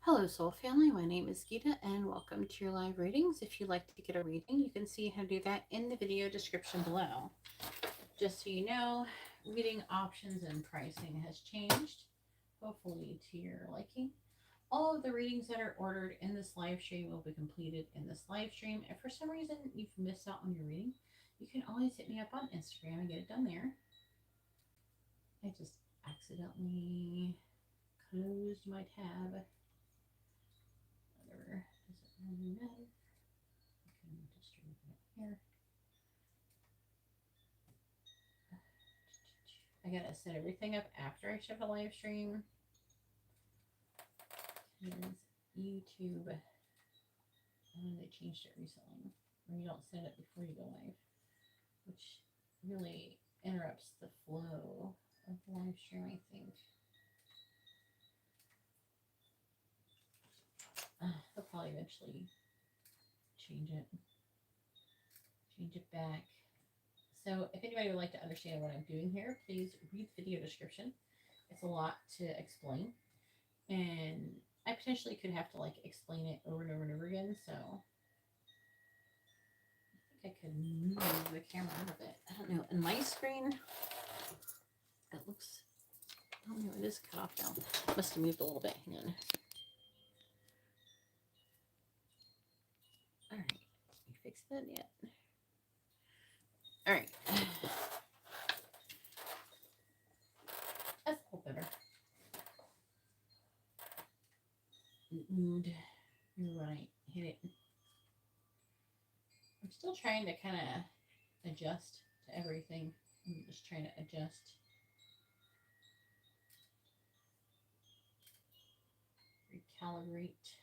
Hello, Soul Family. My name is Geeta, and welcome to your live readings. If you'd like to get a reading, you can see how to do that in the video description below. Just so you know, reading options and pricing has changed, hopefully to your liking. All of the readings that are ordered in this live stream will be completed in this live stream. If for some reason you've missed out on your reading, you can always hit me up on Instagram and get it done there. I just accidentally closed my tab. Whatever, doesn't really matter. I can distribute it here. I gotta set everything up after I shut the live stream. Because YouTube, they changed it recently, where you don't set it before you go live, which really interrupts the flow of the live stream, I think. They'll probably eventually change it back. So if anybody would like to understand what I'm doing here, please read the video description. It's a lot to explain, and I potentially could have to explain it over and over and over again. So I think I could move the camera out of it. I don't know. In my screen, it looks. I don't know. It is cut off now. Must have moved a little bit. Hang on. All right. You fixed that yet? All right. That's a little better. It moved. You're right. Hit it. I'm still trying to kind of adjust to everything. I'm just trying to adjust. Recalibrate.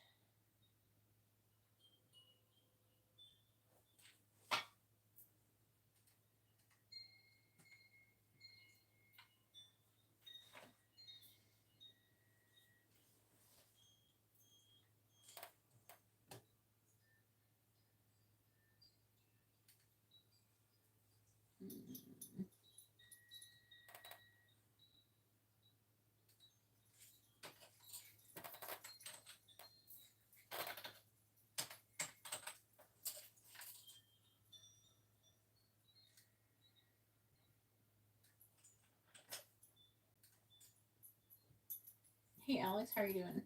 Hey Alex, how are you doing?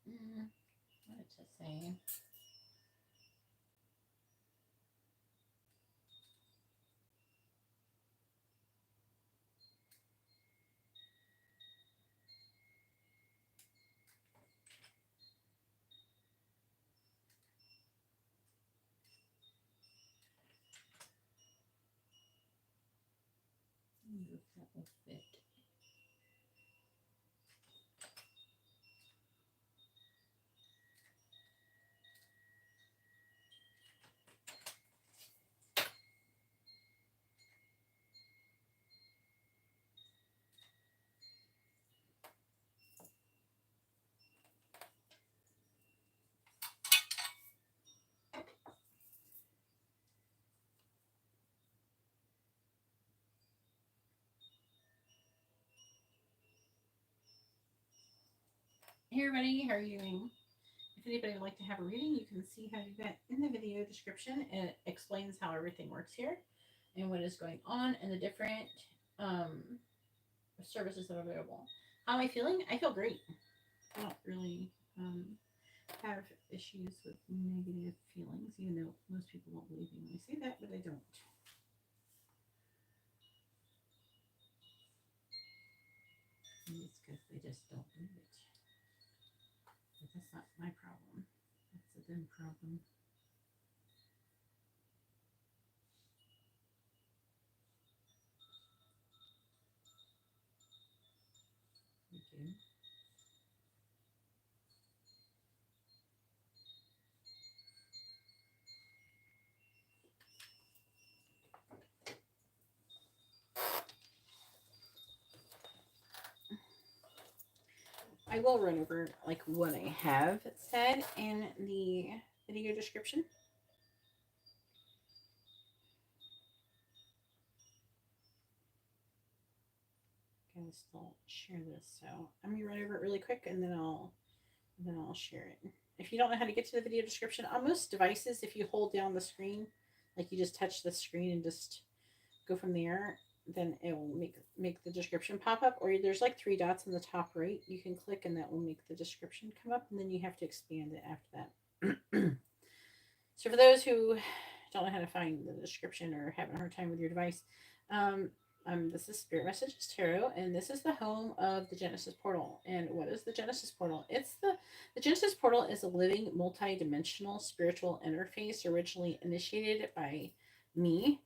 What did it say? If that will fit. Hey everybody, how are you doing? If anybody would like to have a reading, you can see how to do that in the video description. And it explains how everything works here and what is going on and the different services that are available. How am I feeling? I feel great. I don't really have issues with negative feelings, even though most people won't believe me when I say that, but I don't. It's because they just don't believe it. But that's not my problem. That's a them problem. Thank you. I will run over like what I have said in the video description. I'm gonna still share this, so I'm gonna run over it really quick, and then I'll share it. If you don't know how to get to the video description, on most devices, if you hold down the screen, like you just touch the screen and just go from there, then it will make the description pop up. Or there's like 3 dots in the top right. You can click, and that will make the description come up, and then you have to expand it after that. So for those who don't know how to find the description or having a hard time with your device, this is Spirit Messages Tarot, and this is the home of the Genesis Portal. And what is the Genesis Portal? The Genesis Portal is a living, multi-dimensional spiritual interface originally initiated by me,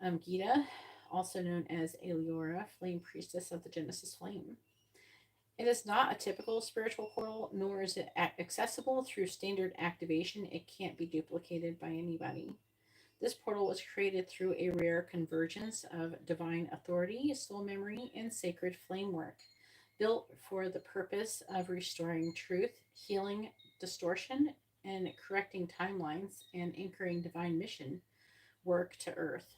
Geeta, also known as Eliora, Flame Priestess of the Genesis Flame. It is not a typical spiritual portal, nor is it accessible through standard activation. It can't be duplicated by anybody. This portal was created through a rare convergence of divine authority, soul memory, and sacred flamework, built for the purpose of restoring truth, healing distortion, and correcting timelines and anchoring divine mission work to Earth.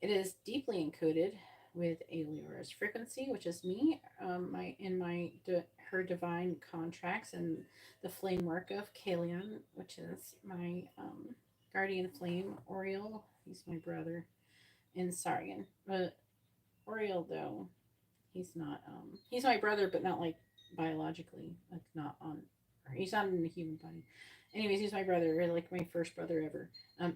It is deeply encoded with Aliora's frequency, which is me, her divine contracts, and the flame work of Kaelion, which is my guardian flame. Ori'el, he's my brother, and Sarion. But Ori'el, though, he's not. He's my brother, but not like biologically, like not on. He's not in the human body. Anyways, he's my brother, like my first brother ever.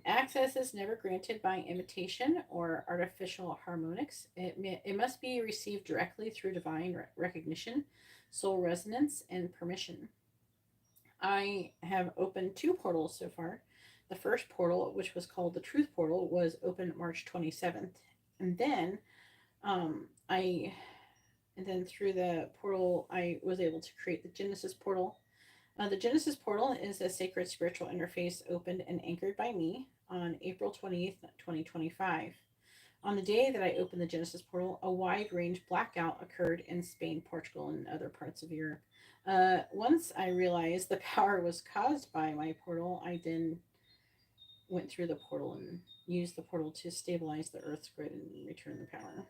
Access is never granted by imitation or artificial harmonics. It must be received directly through divine recognition, soul resonance, and permission. I have opened 2 portals so far. The first portal, which was called the Truth Portal, was opened March 27th. And then through the portal, I was able to create the Genesis Portal. The Genesis Portal is a sacred spiritual interface opened and anchored by me on April 20th, 2025. On the day that I opened the Genesis Portal, a wide range blackout occurred in Spain, Portugal, and other parts of Europe. Once I realized the power was caused by my portal, I then went through the portal and used the portal to stabilize the Earth's grid and return the power.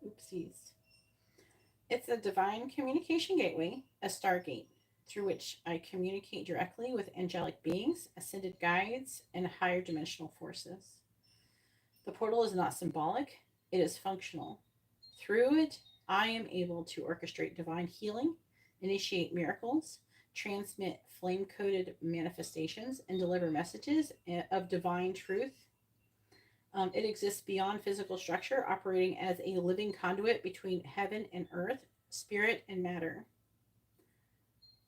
Oopsies. It's a divine communication gateway, a Stargate, through which I communicate directly with angelic beings, ascended guides, and higher dimensional forces. The portal is not symbolic, it is functional. Through it, I am able to orchestrate divine healing, initiate miracles, transmit flame-coded manifestations, and deliver messages of divine truth. It exists beyond physical structure, operating as a living conduit between heaven and earth, spirit and matter.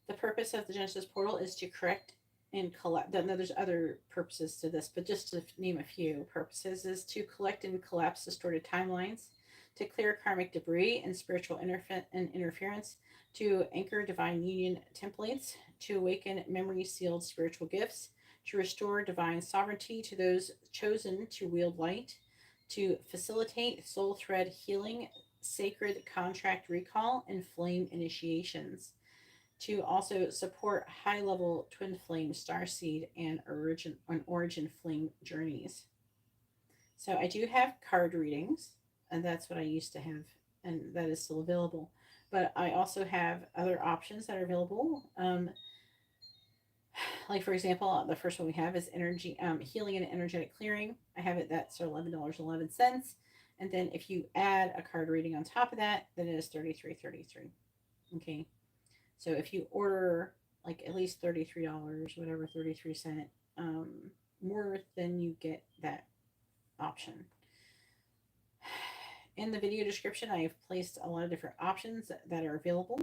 The purpose of the Genesis Portal is to correct and collapse. Now, there's other purposes to this, but just to name a few purposes, is to collect and collapse distorted timelines, to clear karmic debris and spiritual interference, to anchor divine union templates, to awaken memory-sealed spiritual gifts, to restore divine sovereignty to those chosen to wield light, to facilitate soul thread healing, sacred contract recall, and flame initiations, to also support high-level twin flame starseed and origin flame journeys. So I do have card readings, and that's what I used to have, and that is still available. But I also have other options that are available. Like, for example, the first one we have is energy healing and energetic clearing. I have it, that's $11.11. And then if you add a card reading on top of that, then it is $33.33. Okay. So if you order like at least $33, whatever, 33 cents, more than you get that option. In the video description, I have placed a lot of different options that are available.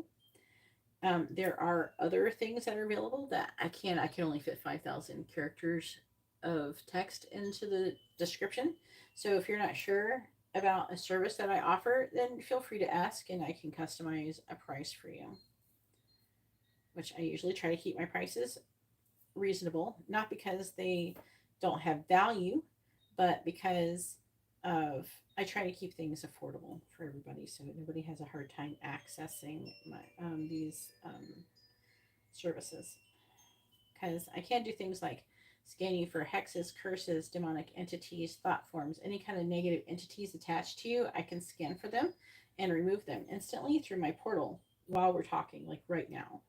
There are other things that are available that I can only fit 5,000 characters of text into the description. So if you're not sure about a service that I offer, then feel free to ask and I can customize a price for you. Which I usually try to keep my prices reasonable, not because they don't have value, but because of I try to keep things affordable for everybody so nobody has a hard time accessing my these services, because I can't do things like scanning for hexes, curses, demonic entities, thought forms, any kind of negative entities attached to you. I can scan for them and remove them instantly through my portal while we're talking, like right now.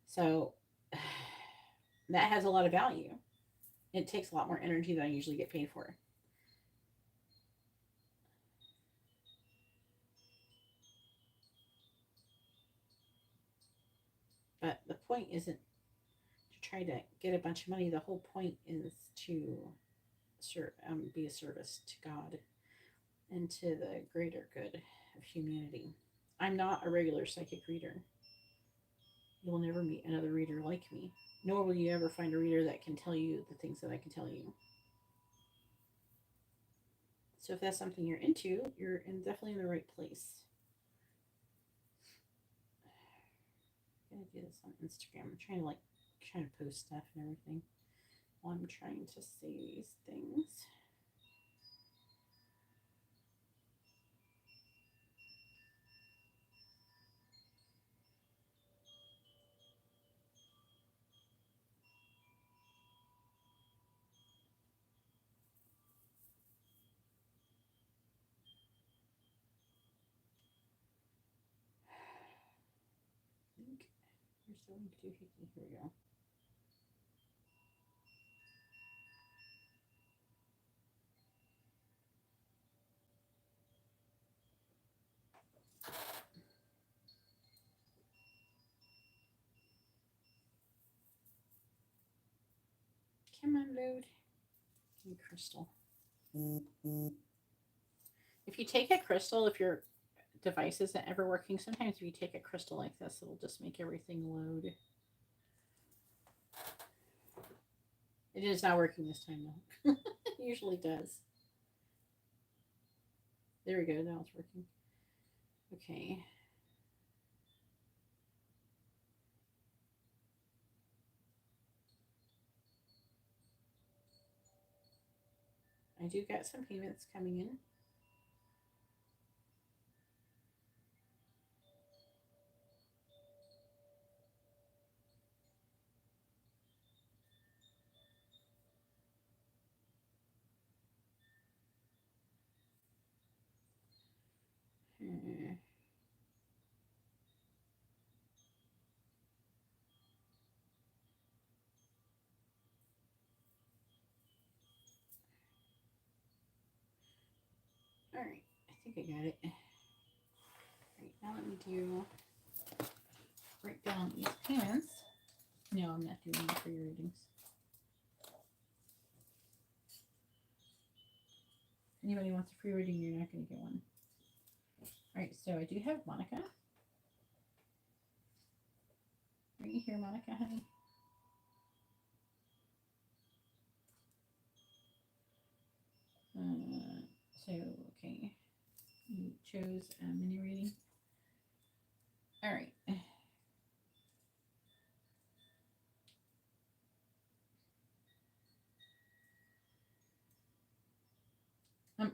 So that has a lot of value. It takes a lot more energy than I usually get paid for. But the point isn't to try to get a bunch of money. The whole point is to be a service to God and to the greater good of humanity. I'm not a regular psychic reader. You will never meet another reader like me, nor will you ever find a reader that can tell you the things that I can tell you. So if that's something you're into, you're definitely in the right place. I'm gonna do this on Instagram. I'm trying to post stuff and everything while I'm trying to say these things. Where's the link to Hickey? Here we go. Come on, load. Give me crystal. If you take a crystal, if your device isn't ever working, sometimes if you take a crystal like this, it'll just make everything load. It is not working this time though. It usually does. There we go. Now it's working. Okay. I do got some payments coming in. All right. I think I got it. All right. Now let me write down these payments. No, I'm not doing them for your readings. If anybody wants a free reading, you're not going to get one. All right. So I do have Monica. Are you here, Monica, honey? So, okay. You chose a mini reading. All right.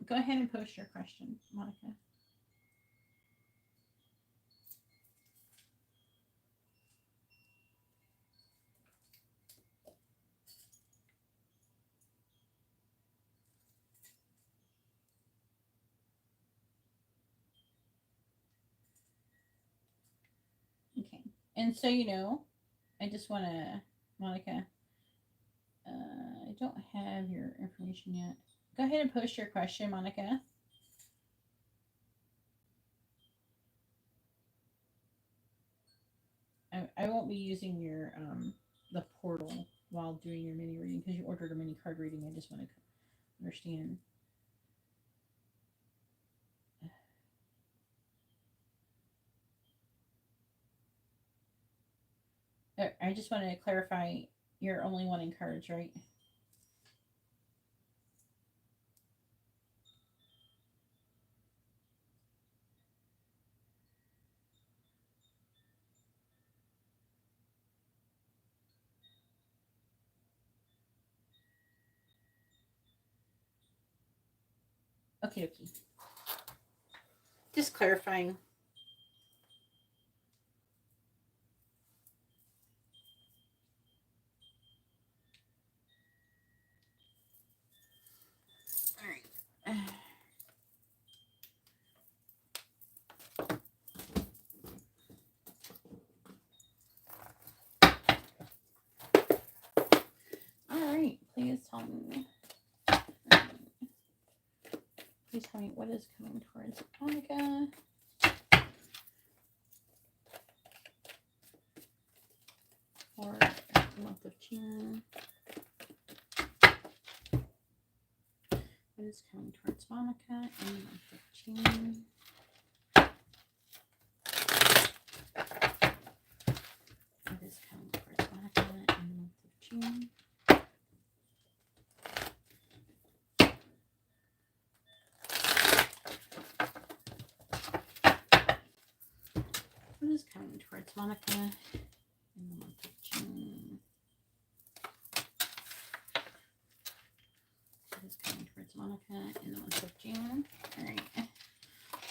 Go ahead and post your question, Monica. Okay. And so, I just want to, Monica, I don't have your information yet. Go ahead and post your question, Monica. I won't be using your the portal while doing your mini reading because you ordered a mini card reading. I just want to understand. I just want to clarify, you're only wanting cards, right? Okay, okay. Just clarifying. All right. All right. Please tell me. Please tell me what is coming towards Monica. For the month of June. What is coming towards Monica in the month of June? What is coming towards Monica in the month of June? What is coming towards Monica in the month of June? What is coming towards Monica in the month of June? All right.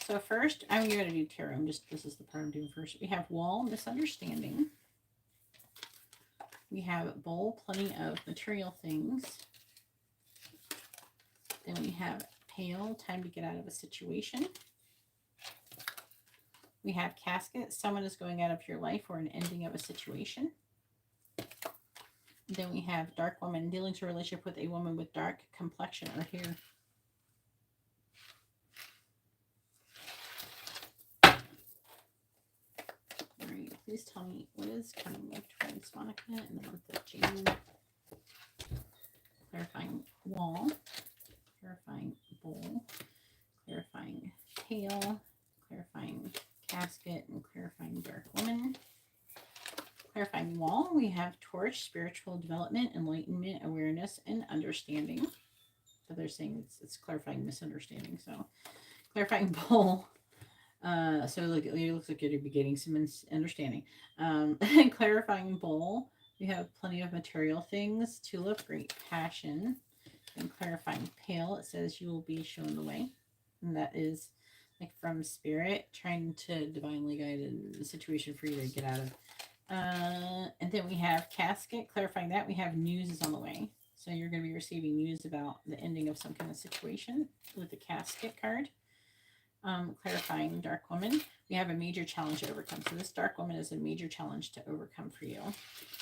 So first, I'm going to do tarot. This is the part I'm doing first. We have wall, misunderstanding. We have bowl, plenty of material things. Then we have pale, time to get out of a situation. We have casket, someone is going out of your life or an ending of a situation. Then we have dark woman, dealing to a relationship with a woman with dark complexion or hair. All right, please tell me what is coming towards Monica in the month of June. Clarifying wall, clarifying bowl, clarifying pale, clarifying casket, and clarifying dark woman. Clarifying wall, we have torch, spiritual development, enlightenment, awareness, and understanding. But they're saying it's clarifying misunderstanding. So clarifying bowl. So it looks like you're beginning some understanding. Clarifying bowl, we have plenty of material things. Tulip, great passion. And clarifying pale, it says you will be shown the way. And that is like from spirit, trying to divinely guide a situation for you to get out of. And then we have casket, clarifying that. We have news is on the way. So you're going to be receiving news about the ending of some kind of situation with the casket card. Clarifying dark woman. We have a major challenge to overcome. So this dark woman is a major challenge to overcome for you.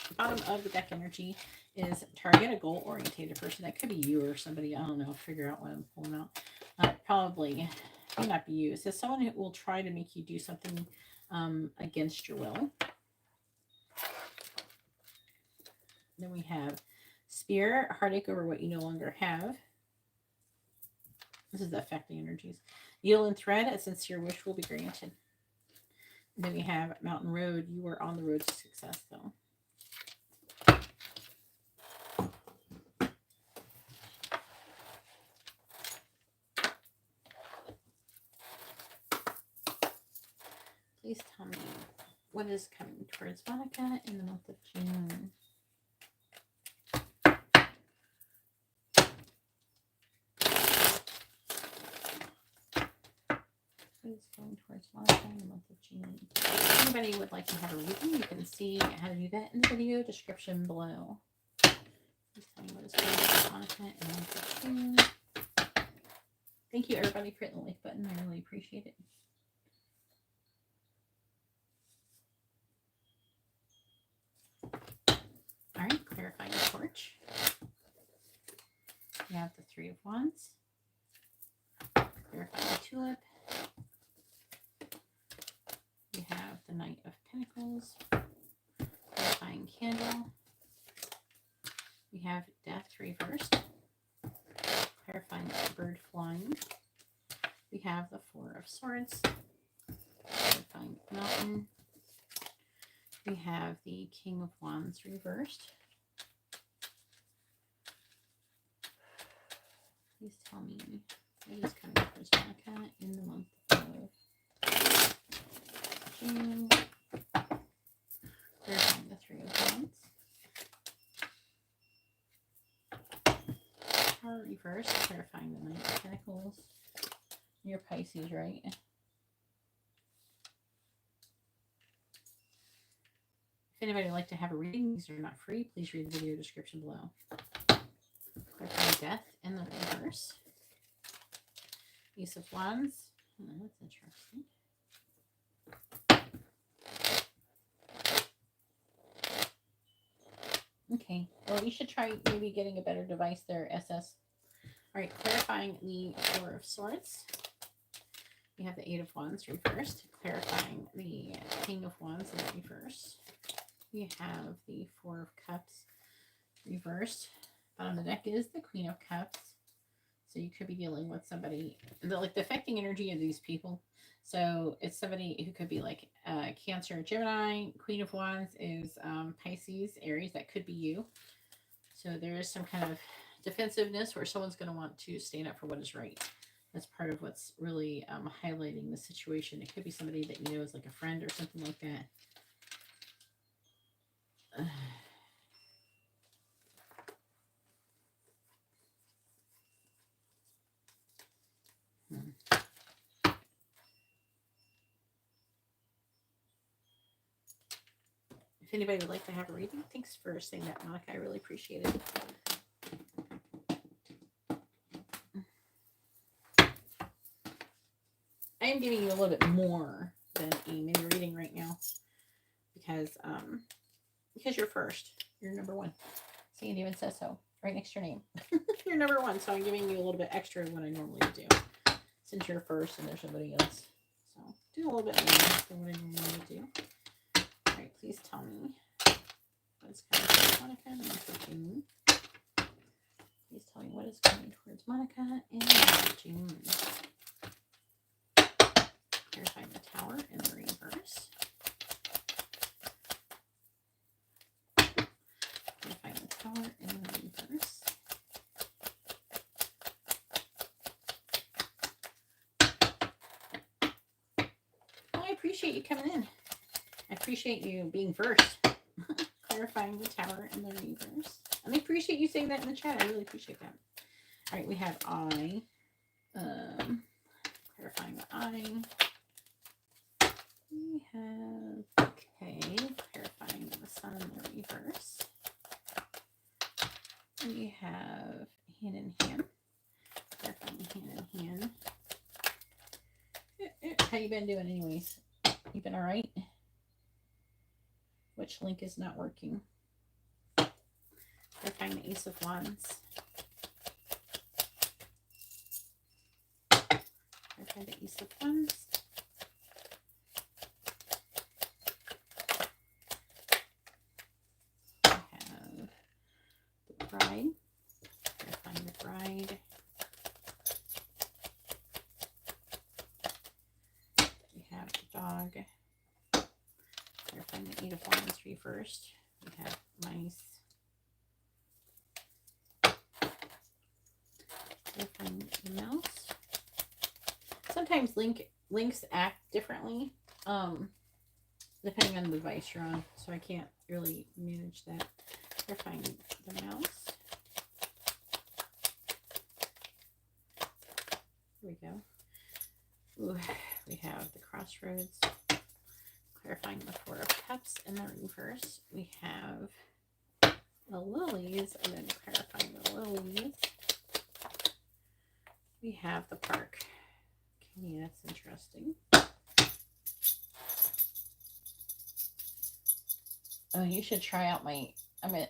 The bottom of the deck energy is target a goal-oriented person. That could be you or somebody. I don't know. Figure out what I'm pulling out. Probably may not be you. It says someone who will try to make you do something against your will. Then we have spear, heartache over what you no longer have. This is the affecting energies. Needle and thread, a sincere wish will be granted. And then we have mountain road. You are on the road to success, though. Please tell me what is coming towards Monica in the month of June. Is going towards Monica in the month of June. If anybody would like to have a reading, you can see how to do that in the video description below. Please tell me what is going towards Monica in the month of June. Thank you, everybody, for hitting the like button. I really appreciate it. All right, clarifying the torch. We have the Three of Wands. Clarifying the tulip. We have the Knight of Pentacles, clarifying candle. We have death reversed, clarifying bird flying. We have the Four of Swords, clarifying mountain. We have the King of Wands reversed. Please tell me what is coming towards Monica in the month of June. Clarifying the Three of Wands. Tower reversed, clarifying the Knight of Pentacles. You're Pisces, right? If anybody would like to have a reading, these are not free. Please read the video description below. Clarifying death in the reverse. Ace of Wands. Oh, that's interesting. Okay. Well, you should try maybe getting a better device there, SS. All right. Clarifying the Four of Swords. We have the Eight of Wands reversed. Clarifying the King of Wands in the reverse. We have the Four of Cups reversed. Bottom of the deck is the Queen of Cups. So you could be dealing with somebody, the affecting energy of these people. So it's somebody who could be like Cancer, Gemini. Queen of Wands is Pisces, Aries. That could be you. So there is some kind of defensiveness where someone's going to want to stand up for what is right. That's part of what's really highlighting the situation. It could be somebody that you know is like a friend or something like that. If anybody would like to have a reading, thanks for saying that, Monica. I really appreciate it. I am giving you a little bit more than a mini reading right now because you're first. You're number one. See, it even says so right next to your name. You're number one, so I'm giving you a little bit extra than what I normally do since you're first and there's somebody else. So do a little bit more than what I normally do. All right, please tell me what is coming towards Monica in June. Please tell me what is coming towards Monica in June. Clarifying the Tower in the reverse. Clarifying the Tower in the reverse. Well, I appreciate you coming in. I appreciate you being first. Clarifying the Tower in the reverse. And I appreciate you saying that in the chat. I really appreciate that. All right, we have I. Clarifying the I. We have K, clarifying the Sun in the reverse. We have Hand in Hand, clarifying Hand in Hand. How you been doing anyways? You been all right? Which link is not working? Clarifying the Ace of Wands. Clarifying the Ace of Wands. Bride, clarifying the Bride. We have the Dog, clarifying the Eight of Wands reversed. We have Mice, clarifying the Mouse. Sometimes links act differently, depending on the device you're on, so I can't really manage that. Clarifying the Mouse. Here we go. Ooh, we have the Crossroads. Clarifying the Four of Cups in the reverse. We have the Lilies, and then clarifying the Lilies. We have the Park. Okay, that's interesting. Oh, you should try out my...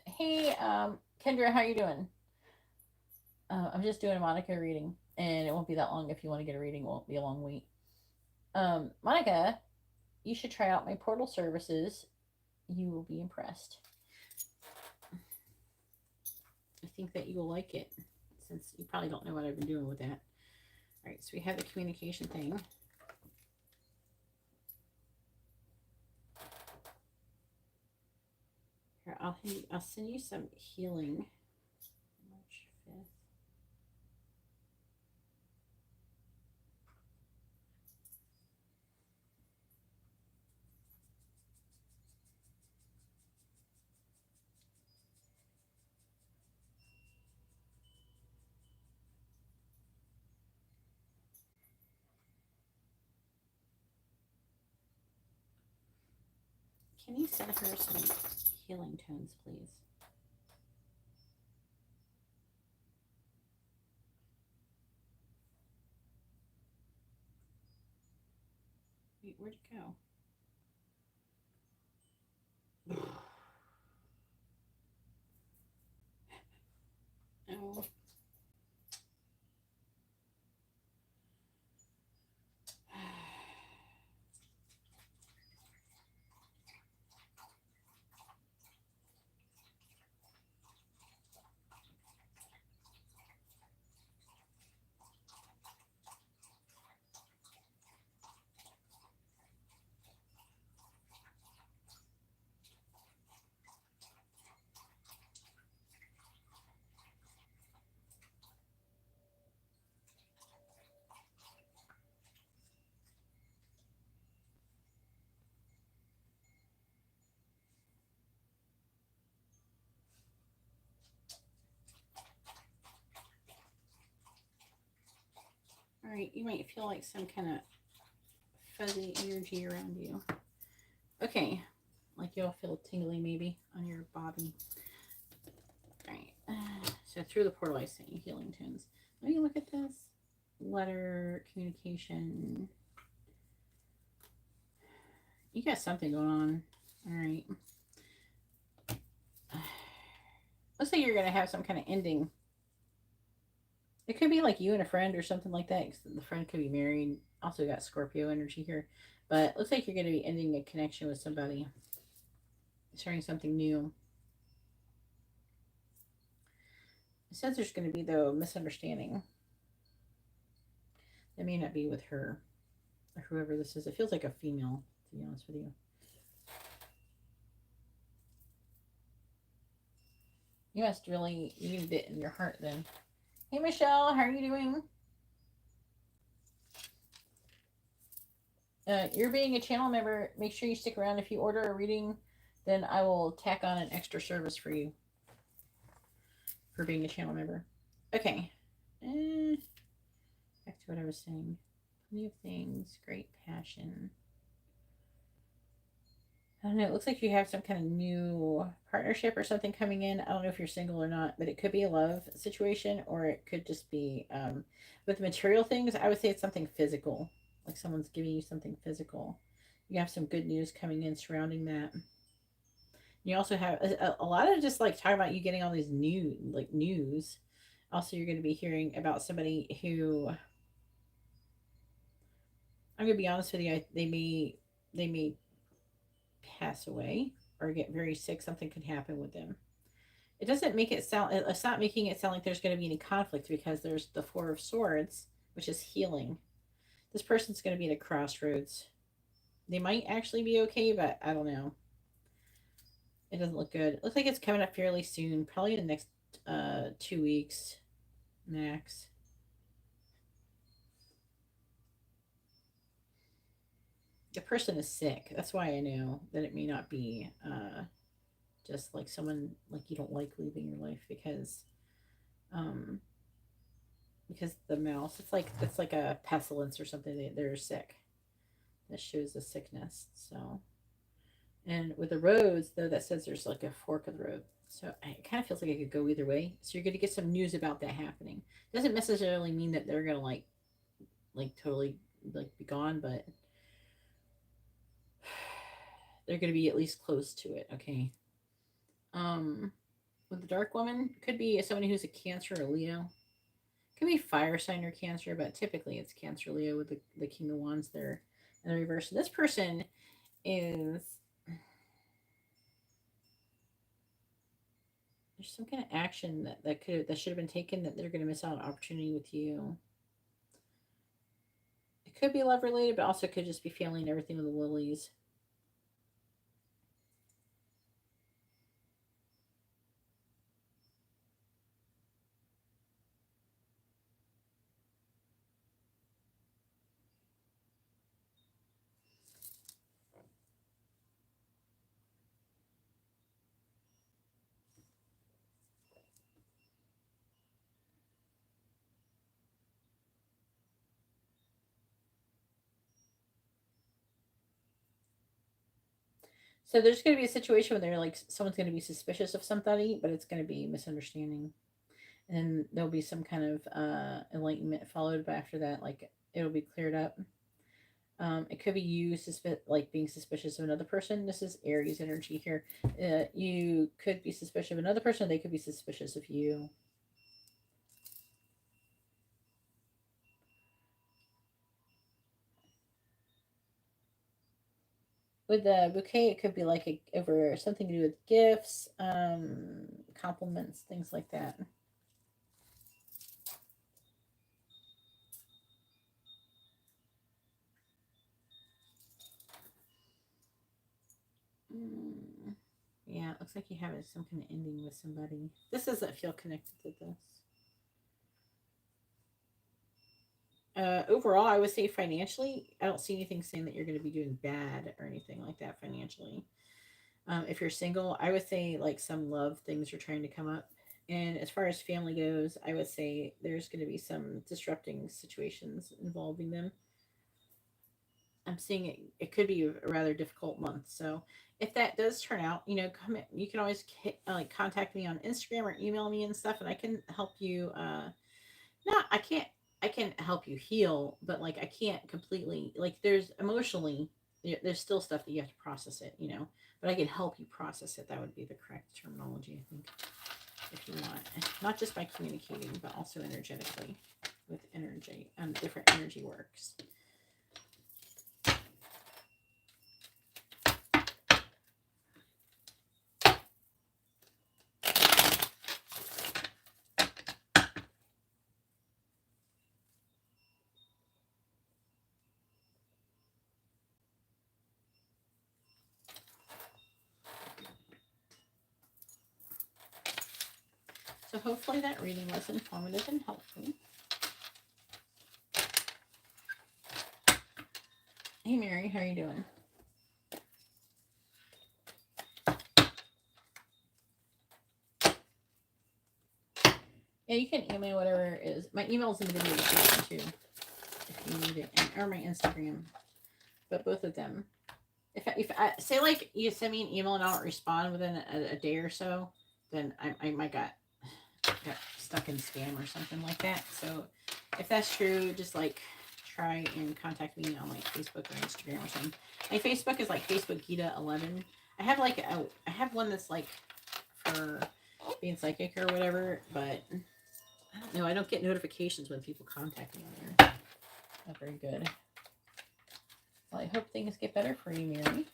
hey, Kendra, how you doing? I'm just doing a Monica reading, and it won't be that long. If you want to get a reading, it won't be a long wait. Monica, you should try out my portal services. You will be impressed. I think that you will like it, since you probably don't know what I've been doing with that. All right, so we have the communication thing. Here, I'll send you some healing. March 5th. Can you send her some healing tones, please? Wait, where'd it go? Oh. All right, you might feel like some kind of fuzzy energy around you. Okay, like you'll feel tingly maybe on your body. All right, so through the portal I sent you healing tones. Let me look at this. Letter, communication. You got something going on. All right. Let's say you're going to have some kind of ending. It could be like you and a friend or something like that. The friend could be married. Also got Scorpio energy here. But looks like you're going to be ending a connection with somebody. Starting something new. It says there's going to be, though, misunderstanding. That may not be with her. Or whoever this is. It feels like a female, to be honest with you. You must really need it in your heart then. Hey, Michelle, how are you doing? You're being a channel member. Make sure you stick around. If you order a reading, then I will tack on an extra service for you for being a channel member. Okay. Back to what I was saying. Plenty of things. Great passion. I don't know. It looks like you have some kind of new partnership or something coming in. I don't know if you're single or not, but it could be a love situation or it could just be with material things. I would say it's something physical, like someone's giving you something physical. You have some good news coming in surrounding that. You also have a lot of just like talking about you getting all these news. Also, you're going to be hearing about somebody who I'm going to be honest with you. They may pass away or get very sick. Something could happen with them. It doesn't make it sound. It's not making it sound like there's going to be any conflict because there's the Four of Swords, which is healing. This person's going to be at a crossroads. They might actually be okay, but I don't know. It doesn't look good. It looks like it's coming up fairly soon, probably in the next 2 weeks max. The person is sick. That's why I know that it may not be just like someone like you don't like leaving your life um because the mouse it's like a pestilence or something. They're sick. That shows a sickness. So, and with the roads though, that says there's like a fork of the road. So it kind of feels like it could go either way. So you're going to get some news about that happening. Doesn't necessarily mean that they're going to like totally like be gone, but they're going to be at least close to it. Okay. With the Dark Woman, could be somebody who's a Cancer or Leo. Could be fire sign or Cancer, but typically it's Cancer Leo with the King of Wands there in the reverse. This person is there's some kind of action that should have been taken that they're going to miss out on opportunity with you. It could be love related, but also could just be feeling everything with the lilies. So there's going to be a situation where they're like someone's going to be suspicious of somebody, but it's going to be misunderstanding, and there'll be some kind of enlightenment followed. But after that, like it'll be cleared up. It could be you like being suspicious of another person. This is Aries energy here. You could be suspicious of another person. They could be suspicious of you. With the bouquet, it could be like over something to do with gifts, compliments, things like that. Mm. Yeah, it looks like you have some kind of ending with somebody. This doesn't feel connected to this. Overall, I would say financially, I don't see anything saying that you're going to be doing bad or anything like that financially. If you're single, I would say like some love things are trying to come up. And as far as family goes, I would say there's going to be some disrupting situations involving them. I'm seeing it could be a rather difficult month. So if that does turn out, you can always like contact me on Instagram or email me and stuff, and I can help you. Not I can help you heal, but like I can't completely like there's emotionally there's still stuff that you have to process it, but I can help you process it. That would be the correct terminology, I think, if you want, not just by communicating, but also energetically with energy and different energy works. So hopefully that reading was informative and helpful. Hey Mary, how are you doing? Yeah, you can email whatever is. My email's in the video description too, if you need it, or my Instagram. But both of them. If I say like you send me an email and I don't respond within a day or so, then I might got stuck in spam or something like that. So if that's true, just like try and contact me on like Facebook or Instagram or something. My Facebook is like Facebook Geeta 11. I have like I have one that's like for being psychic or whatever, but I don't know. I don't get notifications when people contact me on there. Not very good. Well, I hope things get better for you, Mary.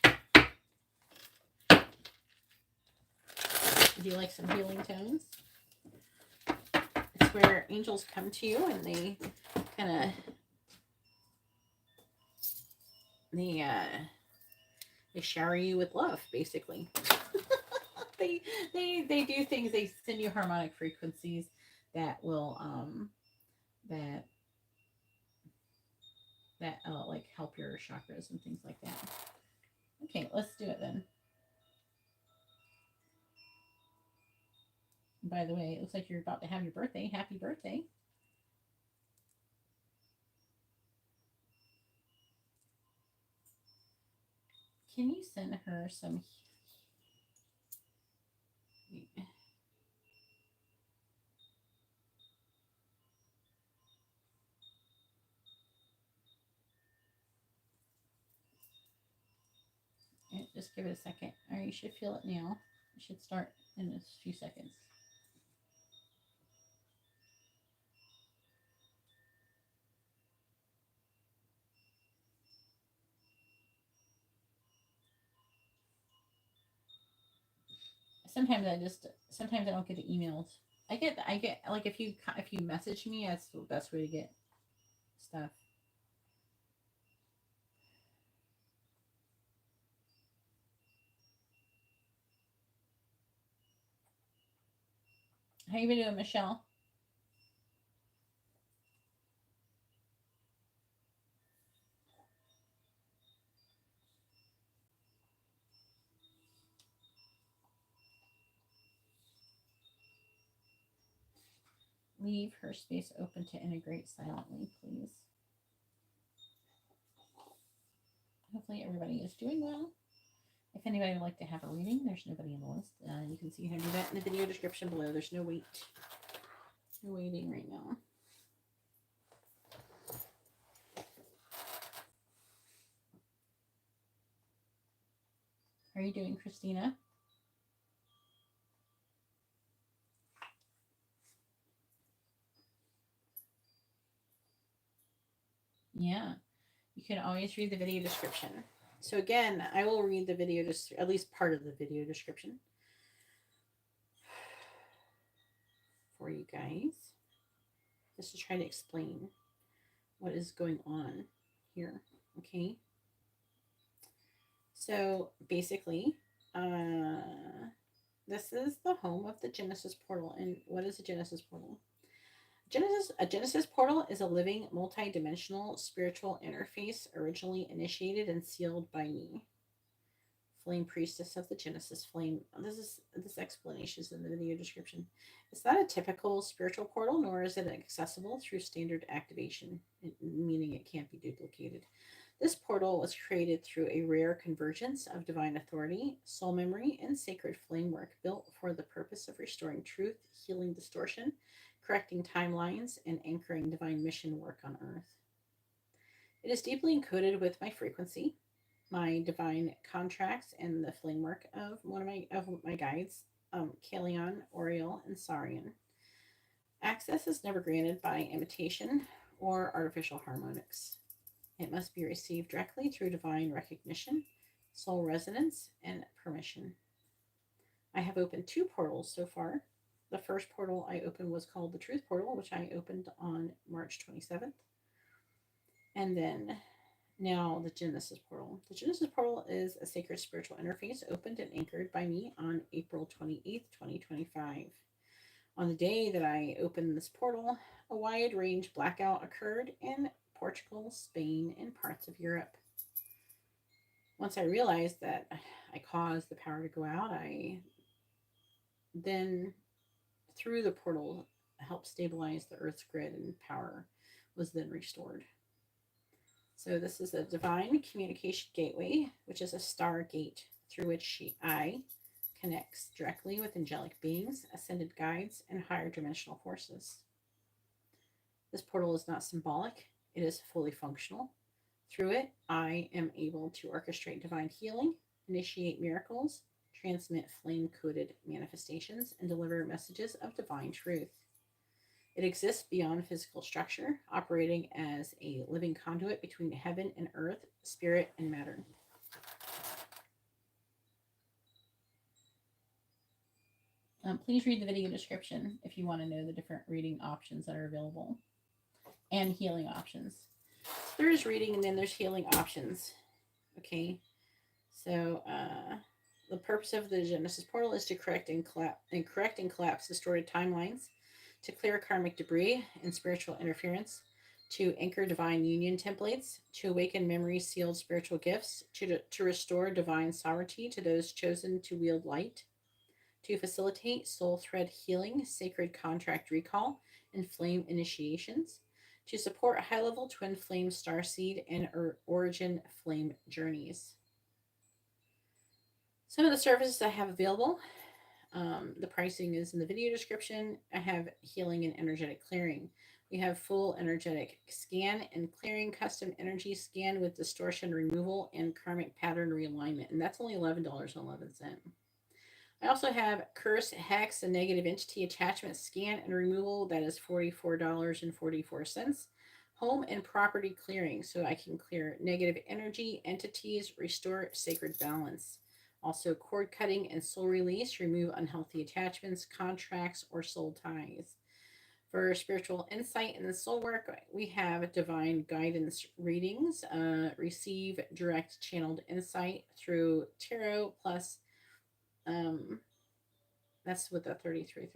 Do you like some healing tones? It's where angels come to you and they kind of they shower you with love, basically. they do things. They send you harmonic frequencies that will that like help your chakras and things like that. Okay, let's do it then. By the way, it looks like you're about to have your birthday. Happy birthday. Can you send her some? Just give it a second. All right, you should feel it now. It should start in a few seconds. Sometimes I don't get the emails. I get like if you message me, that's the best way to get stuff. How you been doing, Michelle? Leave her space open to integrate silently, please. Hopefully everybody is doing well. If anybody would like to have a reading, there's nobody in the list. You can see how to do that in the video description below. There's no wait. No waiting right now. How are you doing, Christina? Yeah, you can always read the video description. So again, I will read the video, at least part of the video description for you guys, just to try to explain what is going on here. Okay. So basically, this is the home of the Genesis portal. And what is a Genesis portal? A Genesis portal is a living, multi-dimensional spiritual interface originally initiated and sealed by me, Flame Priestess of the Genesis Flame. This explanation is in the video description. It's not a typical spiritual portal, nor is it accessible through standard activation, meaning it can't be duplicated. This portal was created through a rare convergence of divine authority, soul memory, and sacred flamework built for the purpose of restoring truth, healing distortion, correcting timelines, and anchoring divine mission work on Earth. It is deeply encoded with my frequency, my divine contracts, and the flamework of one of my guides, Kaelion, Ori'el, and Sarion. Access is never granted by imitation or artificial harmonics. It must be received directly through divine recognition, soul resonance, and permission. I have opened 2 portals so far. The first portal I opened was called the Truth Portal, which I opened on March 27th. And then now the Genesis Portal. The Genesis Portal is a sacred spiritual interface opened and anchored by me on April 28th, 2025. On the day that I opened this portal, a wide range blackout occurred in Portugal, Spain, and parts of Europe. Once I realized that I caused the power to go out, I then, through the portal, helped stabilize the Earth's grid, and power was then restored. So this is a divine communication gateway, which is a Stargate through which I connects directly with angelic beings, ascended guides, and higher dimensional forces. This portal is not symbolic. It is fully functional. Through it, I am able to orchestrate divine healing, initiate miracles, transmit flame-coded manifestations, and deliver messages of divine truth. It exists beyond physical structure, operating as a living conduit between heaven and earth, spirit and matter. Please read the video description if you want to know the different reading options that are available and healing options. There is reading and then there's healing options. Okay, so the purpose of the Genesis portal is to correct and collapse distorted timelines, to clear karmic debris and spiritual interference, to anchor divine union templates, to awaken memory-sealed spiritual gifts, to restore divine sovereignty to those chosen to wield light, to facilitate soul thread healing, sacred contract recall, and flame initiations, to support high-level twin flame starseed and origin flame journeys. Some of the services I have available, the pricing is in the video description. I have healing and energetic clearing. We have full energetic scan and clearing, custom energy scan with distortion removal and karmic pattern realignment, and that's only $11.11. I also have curse, hex, and negative entity attachment scan and removal. That is $44.44. Home and property clearing, so I can clear negative energy, entities, restore sacred balance. Also cord cutting and soul release, remove unhealthy attachments, contracts, or soul ties. For spiritual insight and the soul work, we have divine guidance readings, receive direct channeled insight through tarot plus that's with the 33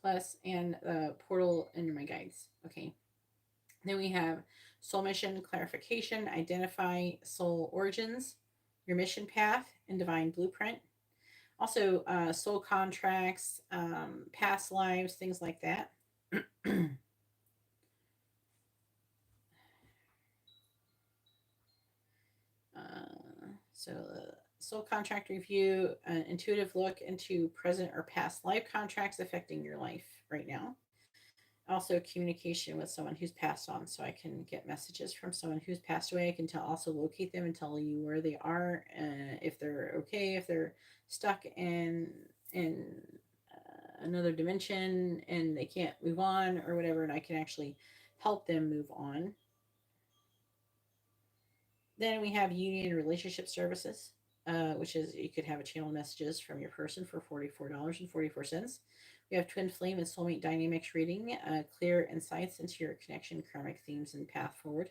plus, and portal and my guides. Okay, then we have soul mission clarification, identify soul origins, your mission path, and divine blueprint. Also soul contracts, past lives, things like that. So soul contract review, an intuitive look into present or past life contracts affecting your life right now. Also, communication with someone who's passed on, so I can get messages from someone who's passed away. I can also locate them and tell you where they are, if they're okay, if they're stuck in another dimension and they can't move on or whatever, and I can actually help them move on. Then we have union relationship services, which is you could have a channel messages from your person for $44.44. We have twin flame and soulmate dynamics reading, clear insights into your connection, karmic themes, and path forward.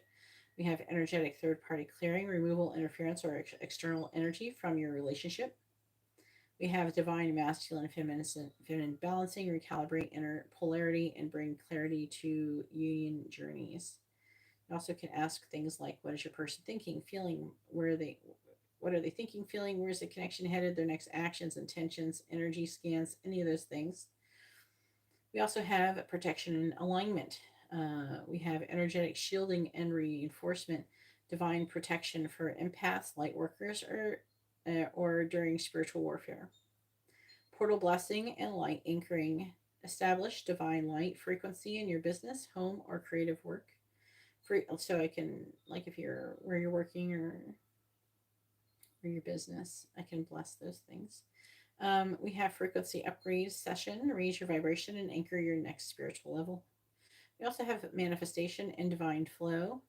We have energetic third party clearing, removal, interference, or external energy from your relationship. We have divine masculine and feminine balancing, recalibrate inner polarity, and bring clarity to union journeys. You also can ask things like, what is your person thinking, feeling, what are they thinking, feeling, where's the connection headed, their next actions, intentions, energy scans, any of those things. We also have protection and alignment. We have energetic shielding and reinforcement, divine protection for empaths, light workers, or during spiritual warfare. Portal blessing and light anchoring. Establish divine light frequency in your business, home, or creative work. So I can, like, if you're where you're working or your business, I can bless those things. We have frequency upgrade session, raise your vibration and anchor your next spiritual level. We also have manifestation and divine flow.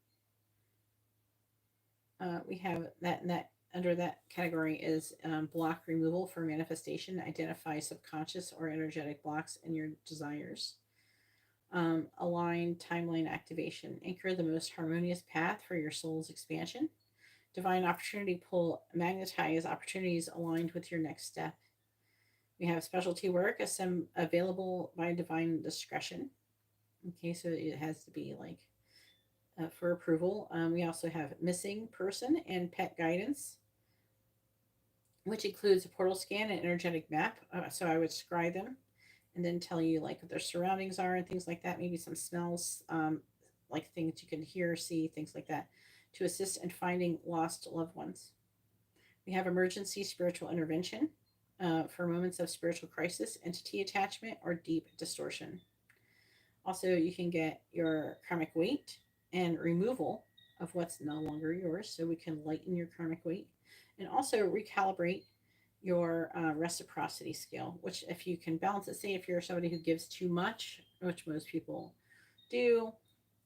We have that under that category is block removal for manifestation. Identify subconscious or energetic blocks in your desires. Align timeline activation. Anchor the most harmonious path for your soul's expansion. Divine opportunity pull. Magnetize opportunities aligned with your next step. We have specialty work available by divine discretion. Okay, so it has to be like for approval. We also have missing person and pet guidance, which includes a portal scan and energetic map. So I would scry them and then tell you like what their surroundings are and things like that. Maybe some smells, like things you can hear, see, things like that, to assist in finding lost loved ones. We have emergency spiritual intervention for moments of spiritual crisis, entity attachment, or deep distortion. Also, you can get your karmic weight and removal of what's no longer yours, so we can lighten your karmic weight, and also recalibrate your reciprocity scale, which if you can balance it, say if you're somebody who gives too much, which most people do,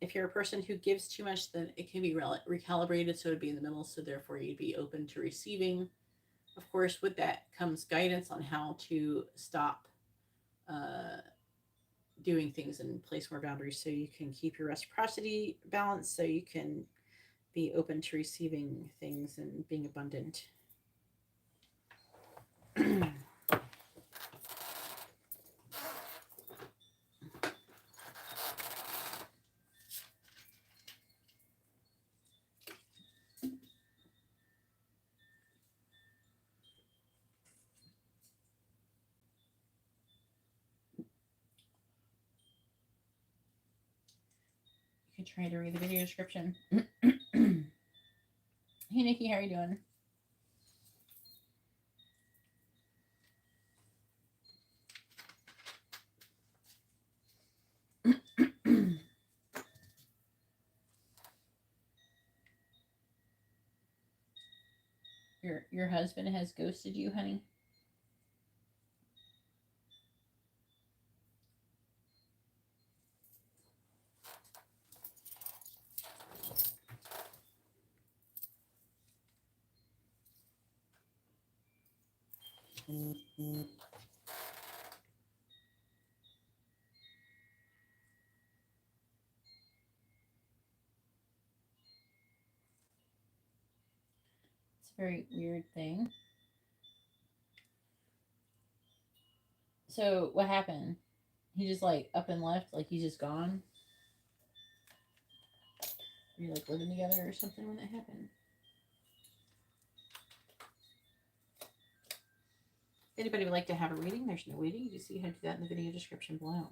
if you're a person who gives too much, then it can be recalibrated, so it'd be in the middle, so therefore you'd be open to receiving. Of course, with that comes guidance on how to stop doing things and place more boundaries so you can keep your reciprocity balanced, so you can be open to receiving things and being abundant. You can try to read the video description. Hey Nikki, how are you doing? Your husband has ghosted you, honey? It's a very weird thing. So what happened? He just like up and left, like he's just gone? Were you like living together or something when that happened? If anybody would like to have a reading, there's no waiting. You see how to do that in the video description below.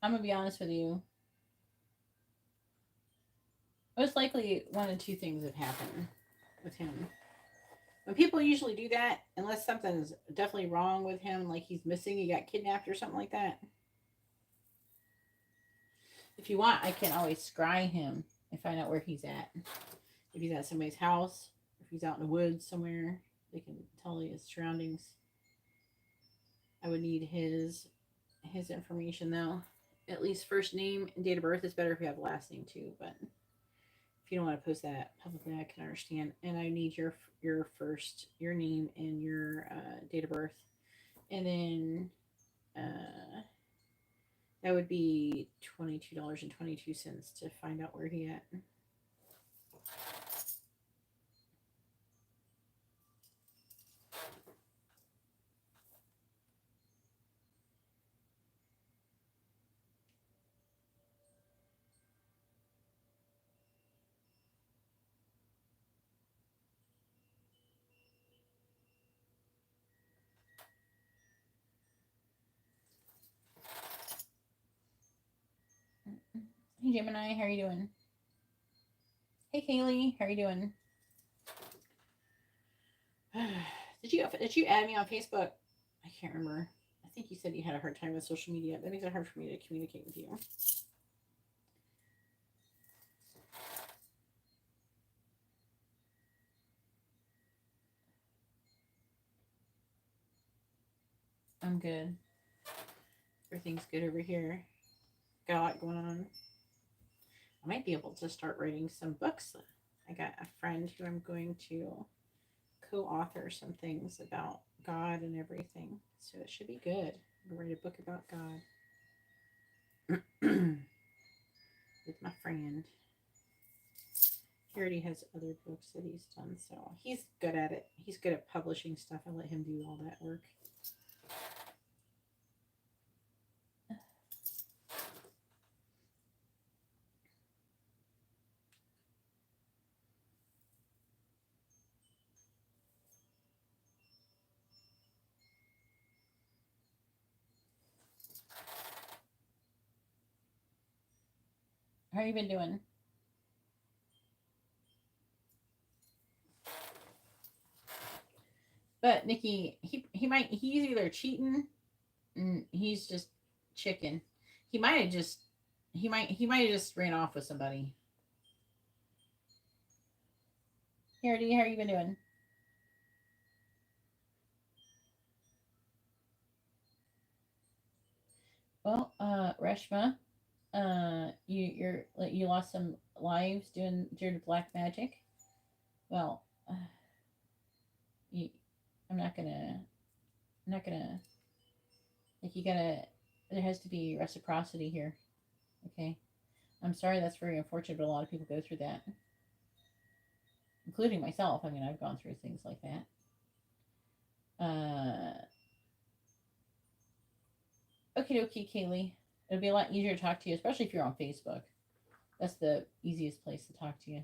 I'm going to be honest with you. Most likely, one of two things have happened with him. When people usually do that, unless something's definitely wrong with him, like he's missing, he got kidnapped or something like that. If you want, I can always scry him and find out where he's at. If he's at somebody's house, if he's out in the woods somewhere, they can tell his surroundings. I would need his information though. At least first name and date of birth. Is better if you have last name too, but if you don't want to post that publicly, I can understand. And I need your name and your date of birth, and then that would be $22.22 to find out where he at. Hey Gemini, how are you doing? Hey Kaylee, how are you doing? Did you add me on Facebook? I can't remember. I think you said you had a hard time with social media. That makes it hard for me to communicate with you. I'm good. Everything's good over here. Got a lot going on. I might be able to start writing some books. I got a friend who I'm going to co-author some things about God and everything. So it should be good. I'll write a book about God with my friend. He already has other books that he's done, so he's good at it. He's good at publishing stuff. I let him do all that work. How you been doing? But Nikki, he's either cheating and he's just chicken. He might have just he might have just ran off with somebody. Here, D, how you been doing? Well, Reshma, you lost some lives doing black magic. Well, you, I'm not gonna like you gotta. There has to be reciprocity here. Okay, I'm sorry. That's very unfortunate, but a lot of people go through that, including myself. I mean, I've gone through things like that. Okay, okay, Kaylee. It'll be a lot easier to talk to you, especially if you're on Facebook. That's the easiest place to talk to you.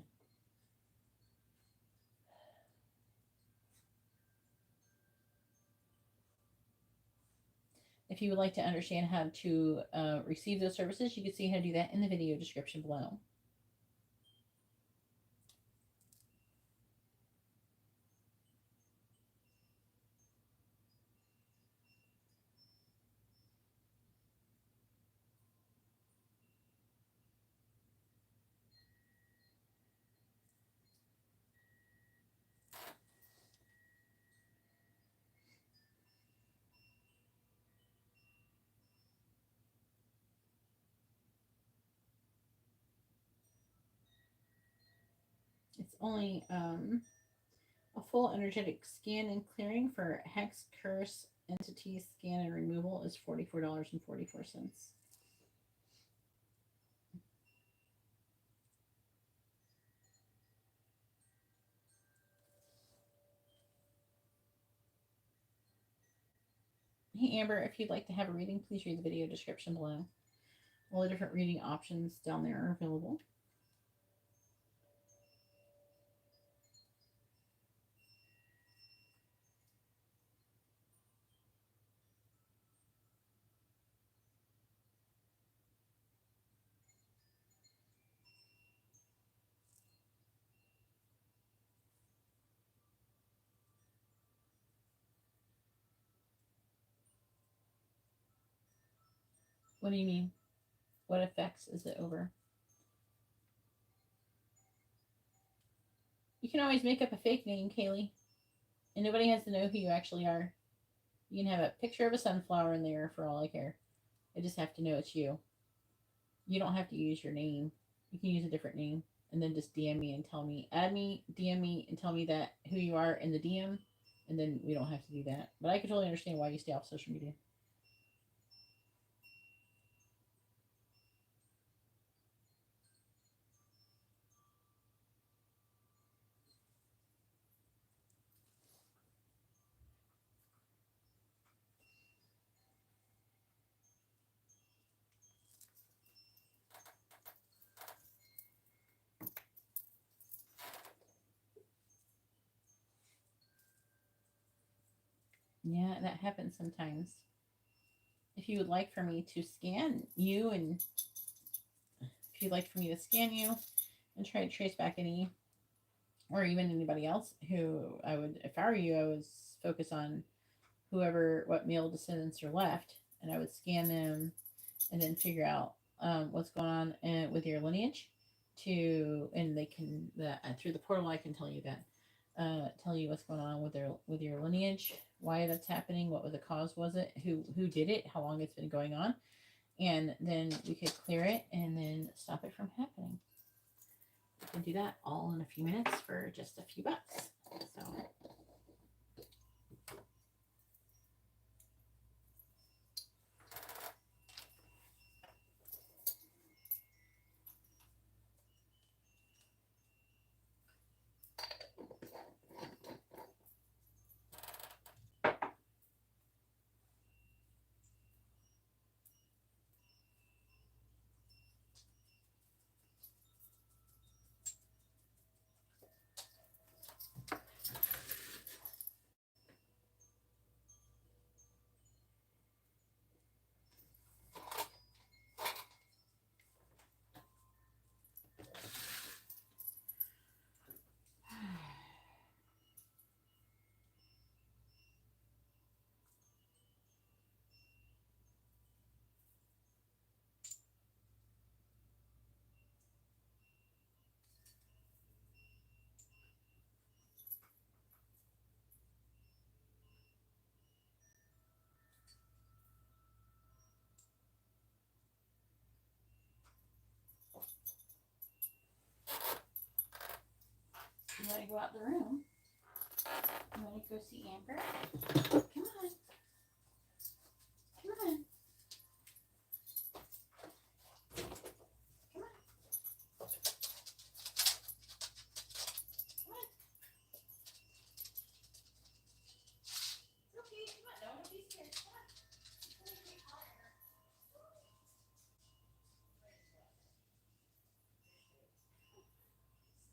If you would like to understand how to receive those services, you can see how to do that in the video description below. It's only a full energetic scan and clearing for hex, curse, entity scan and removal is $44.44. Hey Amber, if you'd like to have a reading, please read the video description below. All the different reading options down there are available. What do you mean? What effects is it over? You can always make up a fake name, Kaylee. And nobody has to know who you actually are. You can have a picture of a sunflower in there for all I care. I just have to know it's you. You don't have to use your name. You can use a different name. And then just DM me and tell me, add me, DM me, and tell me that who you are in the DM. And then we don't have to do that. But I can totally understand why you stay off social media. Yeah, that happens sometimes. If you would like for me to scan you, and if you'd like for me to scan you and try to trace back any, or even anybody else who I would, if I were you, I would focus on whoever, what male descendants are left, and I would scan them and then figure out what's going on with your lineage. And they can, through the portal, I can tell you that. Tell you what's going on with your lineage, why that's happening, what was the cause, was it, who did it, how long it's been going on, and then we could clear it and then stop it from happening. We can do that all in a few minutes for just a few bucks. So. You want to go out the room? You want to go see Amber? Come on. Come on. Come on. Come on. It's okay. Come on. Don't be scared. Come on. It's going to get hotter.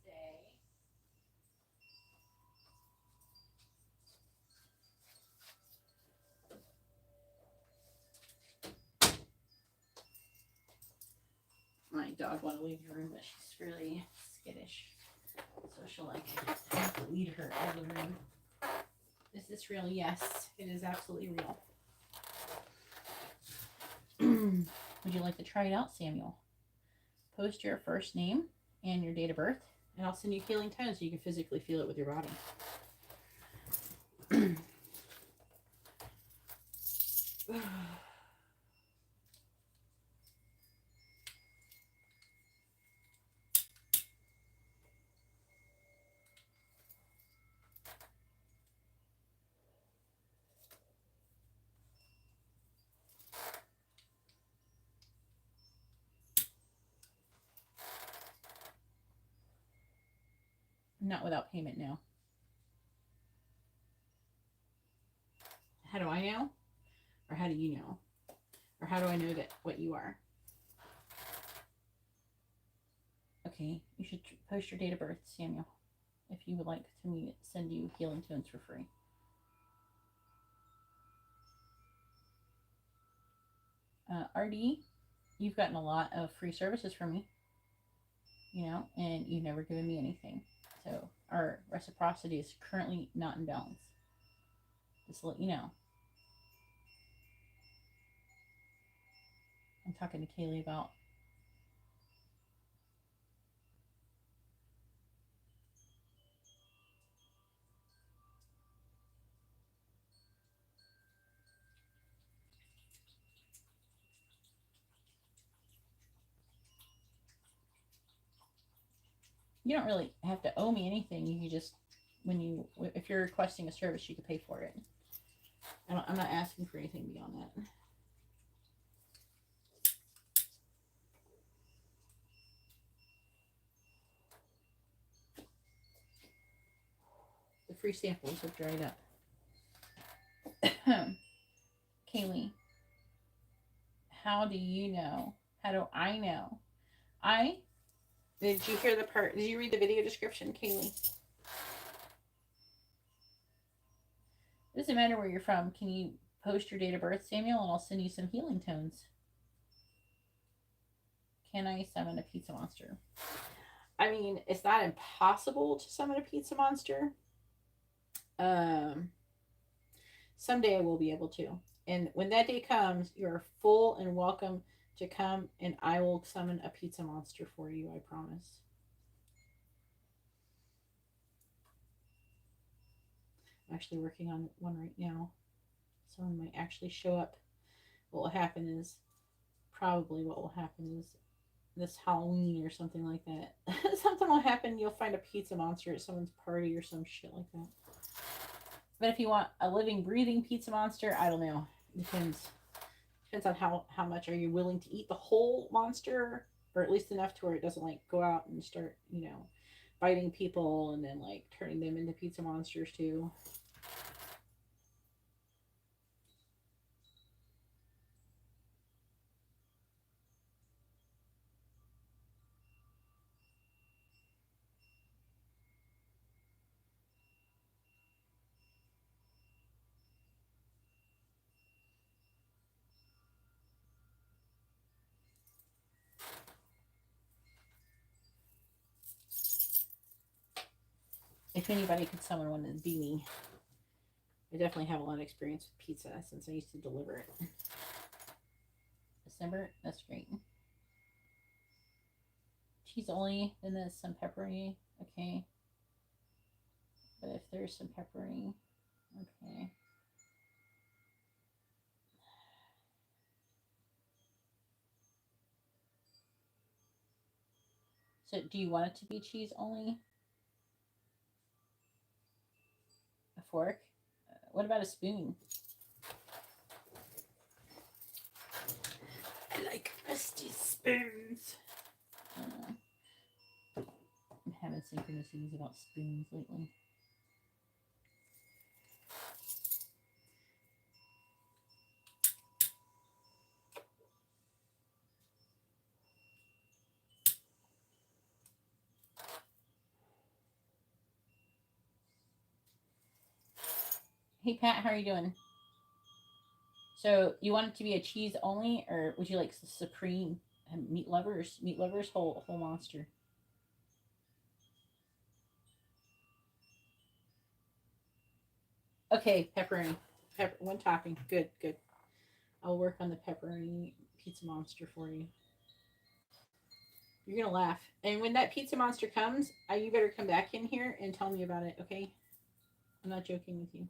Stay. My dog want to leave the room, but she's really skittish. So she'll have to lead her out of the room. Is this real? Yes, it is absolutely real. Would you like to try it out, Samuel? Post your first name and your date of birth, and I'll send you healing tones so you can physically feel it with your body. Not without payment now. How do I know? Or how do you know? Or how do I know that what you are? Okay, you should post your date of birth, Samuel, if you would like to send you healing tones for free. RD, you've gotten a lot of free services from me, and you've never given me anything. So our reciprocity is currently not in balance. Just to let you know. I'm talking to Kaylee about. You don't really have to owe me anything. You can just, if you're requesting a service, you can pay for it. I'm not asking for anything beyond that. The free samples have dried up. Kaylee, how do you know? How do I know? Did you hear the part? Did you read the video description, Kaylee? It doesn't matter where you're from. Can you post your date of birth, Samuel, and I'll send you some healing tones? Can I summon a pizza monster? I mean, it's not impossible to summon a pizza monster. Someday I will be able to. And when that day comes, you are full and welcome to come, and I will summon a pizza monster for you, I promise. I'm actually working on one right now. Someone might actually show up. What will happen is this Halloween or something like that. Something will happen. You'll find a pizza monster at someone's party or some shit like that. But if you want a living, breathing pizza monster, I don't know. Depends on how much are you willing to eat the whole monster, or at least enough to where it doesn't like go out and start, biting people and then like turning them into pizza monsters too. If anybody could summon one, it'd be me. I definitely have a lot of experience with pizza since I used to deliver it. December, that's great. Cheese only, then there's some pepperoni. Okay. But if there's some pepperoni, okay. So do you want it to be cheese only? A fork? What about a spoon? I like rusty spoons. I'm having synchronicities about spoons lately. Hey Pat, how are you doing? So you want it to be a cheese only, or would you like supreme meat lovers? Meat lovers, whole monster. Okay, pepperoni. One topping. Good. I'll work on the pepperoni pizza monster for you. You're gonna laugh. And when that pizza monster comes, you better come back in here and tell me about it, okay? I'm not joking with you.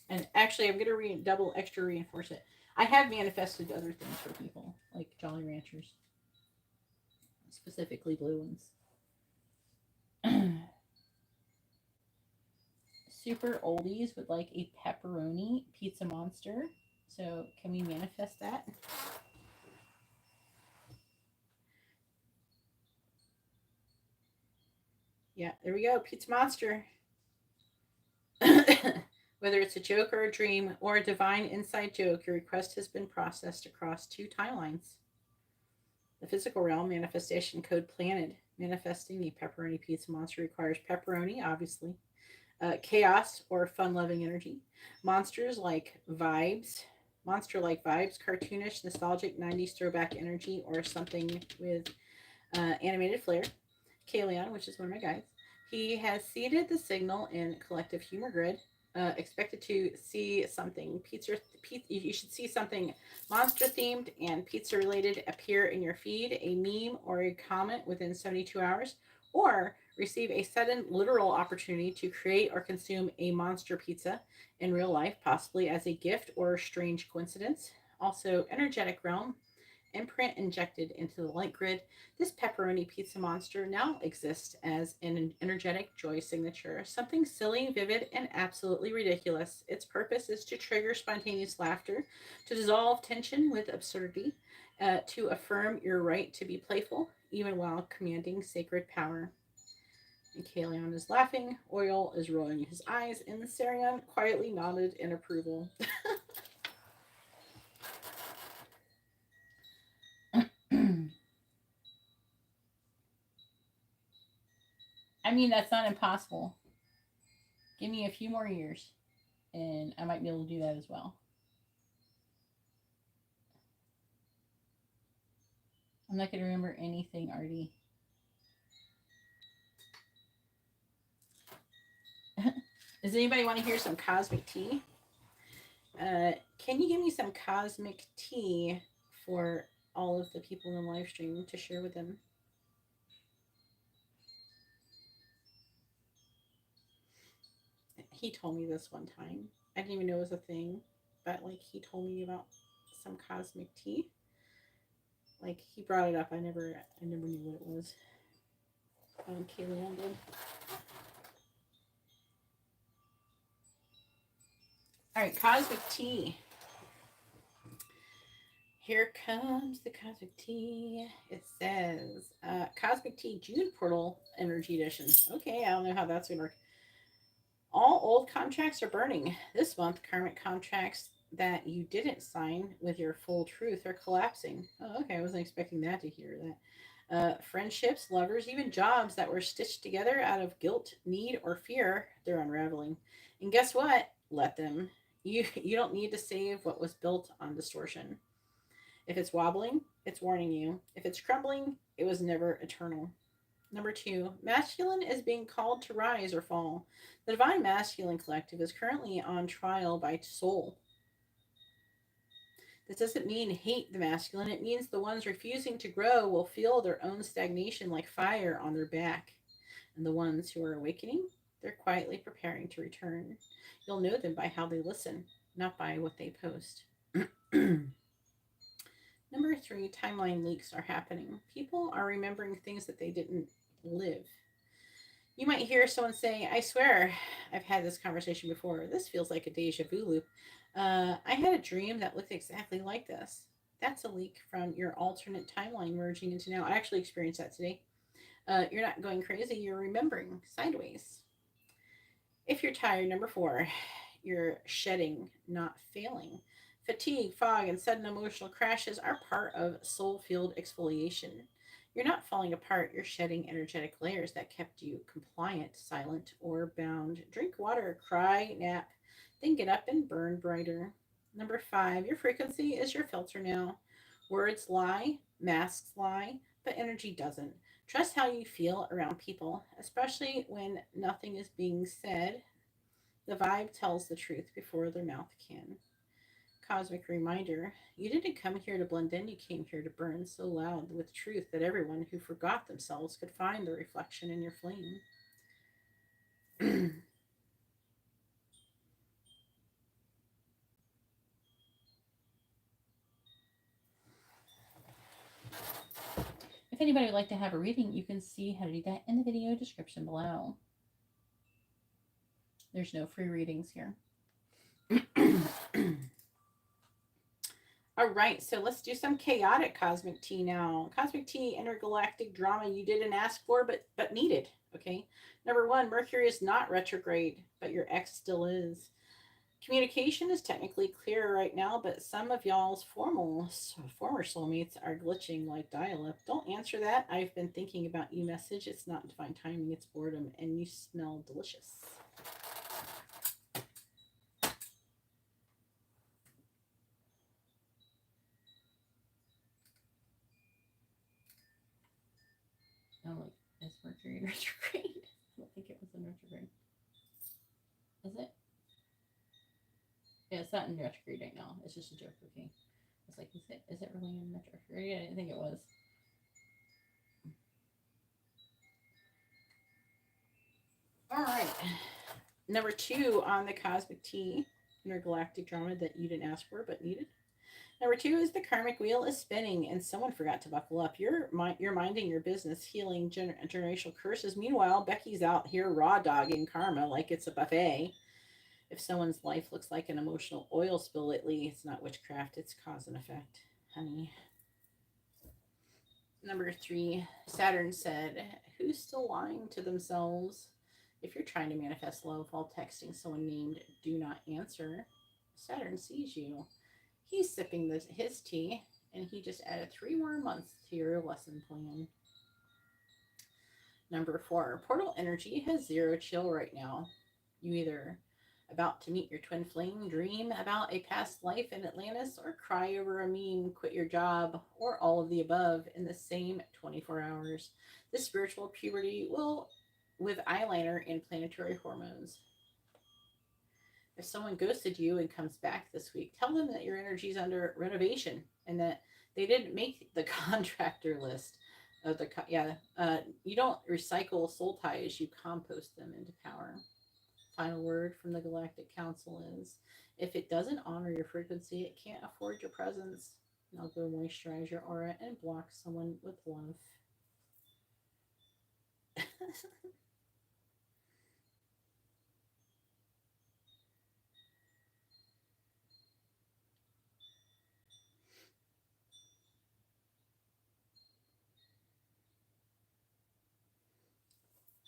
And actually, I'm gonna double extra reinforce it. I have manifested other things for people, like Jolly Ranchers, specifically blue ones. Super oldies would like a pepperoni pizza monster. So can we manifest that? Yeah, there we go. Pizza monster. Whether it's a joke or a dream or a divine inside joke, your request has been processed across 2 timelines. The physical realm manifestation code planted. Manifesting the pepperoni pizza monster requires pepperoni, obviously. Chaos or fun-loving energy. Monster-like vibes, cartoonish, nostalgic 90s throwback energy, or something with animated flair. Kaelion, which is one of my guys. He has seeded the signal in collective humor grid. Expected to see something you should see something monster themed and pizza related appear in your feed, a meme or a comment within 72 hours, or receive a sudden literal opportunity to create or consume a monster pizza in real life, possibly as a gift or strange coincidence. Also, energetic realm imprint injected into the light grid. This pepperoni pizza monster now exists as an energetic joy signature, something silly, vivid, and absolutely ridiculous. Its purpose is to trigger spontaneous laughter, to dissolve tension with absurdity, to affirm your right to be playful, even while commanding sacred power. And Kaelion is laughing, Ori'el is rolling his eyes, and Sarion quietly nodded in approval. I mean, that's not impossible. Give me a few more years, and I might be able to do that as well. I'm not going to remember anything, Artie. Does anybody want to hear some cosmic tea? Can you give me some cosmic tea for all of the people in the live stream to share with them? He told me this one time. I didn't even know it was a thing, but like he told me about some cosmic tea. Like he brought it up. I never knew what it was. Kaelion did. All right, cosmic tea. Here comes the cosmic tea. It says cosmic tea June portal energy edition. Okay, I don't know how that's gonna work. All old contracts are burning. This month, karmic contracts that you didn't sign with your full truth are collapsing. Oh, okay, I wasn't expecting that to hear that. Friendships, lovers, even jobs that were stitched together out of guilt, need, or fear, they're unraveling. And guess what? Let them. You don't need to save what was built on distortion. If it's wobbling, it's warning you. If it's crumbling, it was never eternal. Number 2, masculine is being called to rise or fall. The divine masculine collective is currently on trial by soul. This doesn't mean hate the masculine. It means the ones refusing to grow will feel their own stagnation like fire on their back. And the ones who are awakening, they're quietly preparing to return. You'll know them by how they listen, not by what they post. Number 3, timeline leaks are happening. People are remembering things that they didn't live. You might hear someone say, I swear I've had this conversation before. This feels like a deja vu loop. I had a dream that looked exactly like this. That's a leak from your alternate timeline merging into now. I actually experienced that today. You're not going crazy, you're remembering sideways. If you're tired, number 4, you're shedding, not failing. Fatigue, fog, and sudden emotional crashes are part of soul field exfoliation. You're not falling apart, you're shedding energetic layers that kept you compliant, silent, or bound. Drink water, cry, nap, then get up and burn brighter. Number 5, your frequency is your filter now. Words lie, masks lie, but energy doesn't. Trust how you feel around people, especially when nothing is being said. The vibe tells the truth before their mouth can. Cosmic reminder, you didn't come here to blend in, you came here to burn so loud with truth that everyone who forgot themselves could find the reflection in your flame. If anybody would like to have a reading, you can see how to do that in the video description below. There's no free readings here. All right, so let's do some chaotic cosmic tea now. Cosmic tea, intergalactic drama you didn't ask for, but needed. Okay. Number 1, Mercury is not retrograde, but your ex still is. Communication is technically clear right now, but some of y'all's former soulmates are glitching like dial-up. Don't answer that. I've been thinking about you message. It's not divine timing, it's boredom, and you smell delicious. Oh, like, is Mercury retrograde? I don't think it was in retrograde. Is it? Yeah, it's not in retrograde right now. It's just a joke, okay? It's like, is it really in retrograde? I didn't think it was. All right. Number 2 on the Cosmic Tea, intergalactic drama that you didn't ask for but needed. Number 2 is the karmic wheel is spinning and someone forgot to buckle up. You're minding your business, healing generational curses. Meanwhile, Becky's out here raw dogging karma like it's a buffet. If someone's life looks like an emotional oil spill lately, it's not witchcraft, it's cause and effect, honey. Number 3, Saturn said, who's still lying to themselves? If you're trying to manifest love while texting someone named Do Not Answer, Saturn sees you. He's sipping his tea, and he just added 3 more months to your lesson plan. Number 4, portal energy has 0 chill right now. You either about to meet your twin flame, dream about a past life in Atlantis, or cry over a meme, quit your job, or all of the above in the same 24 hours. This spiritual puberty will with eyeliner and planetary hormones. If someone ghosted you and comes back this week, tell them that your energy is under renovation and that they didn't make the contractor list of the you don't recycle soul ties, you compost them into power. Final word from the Galactic Council is, if it doesn't honor your frequency, it can't afford your presence. Now go moisturize your aura and block someone with love.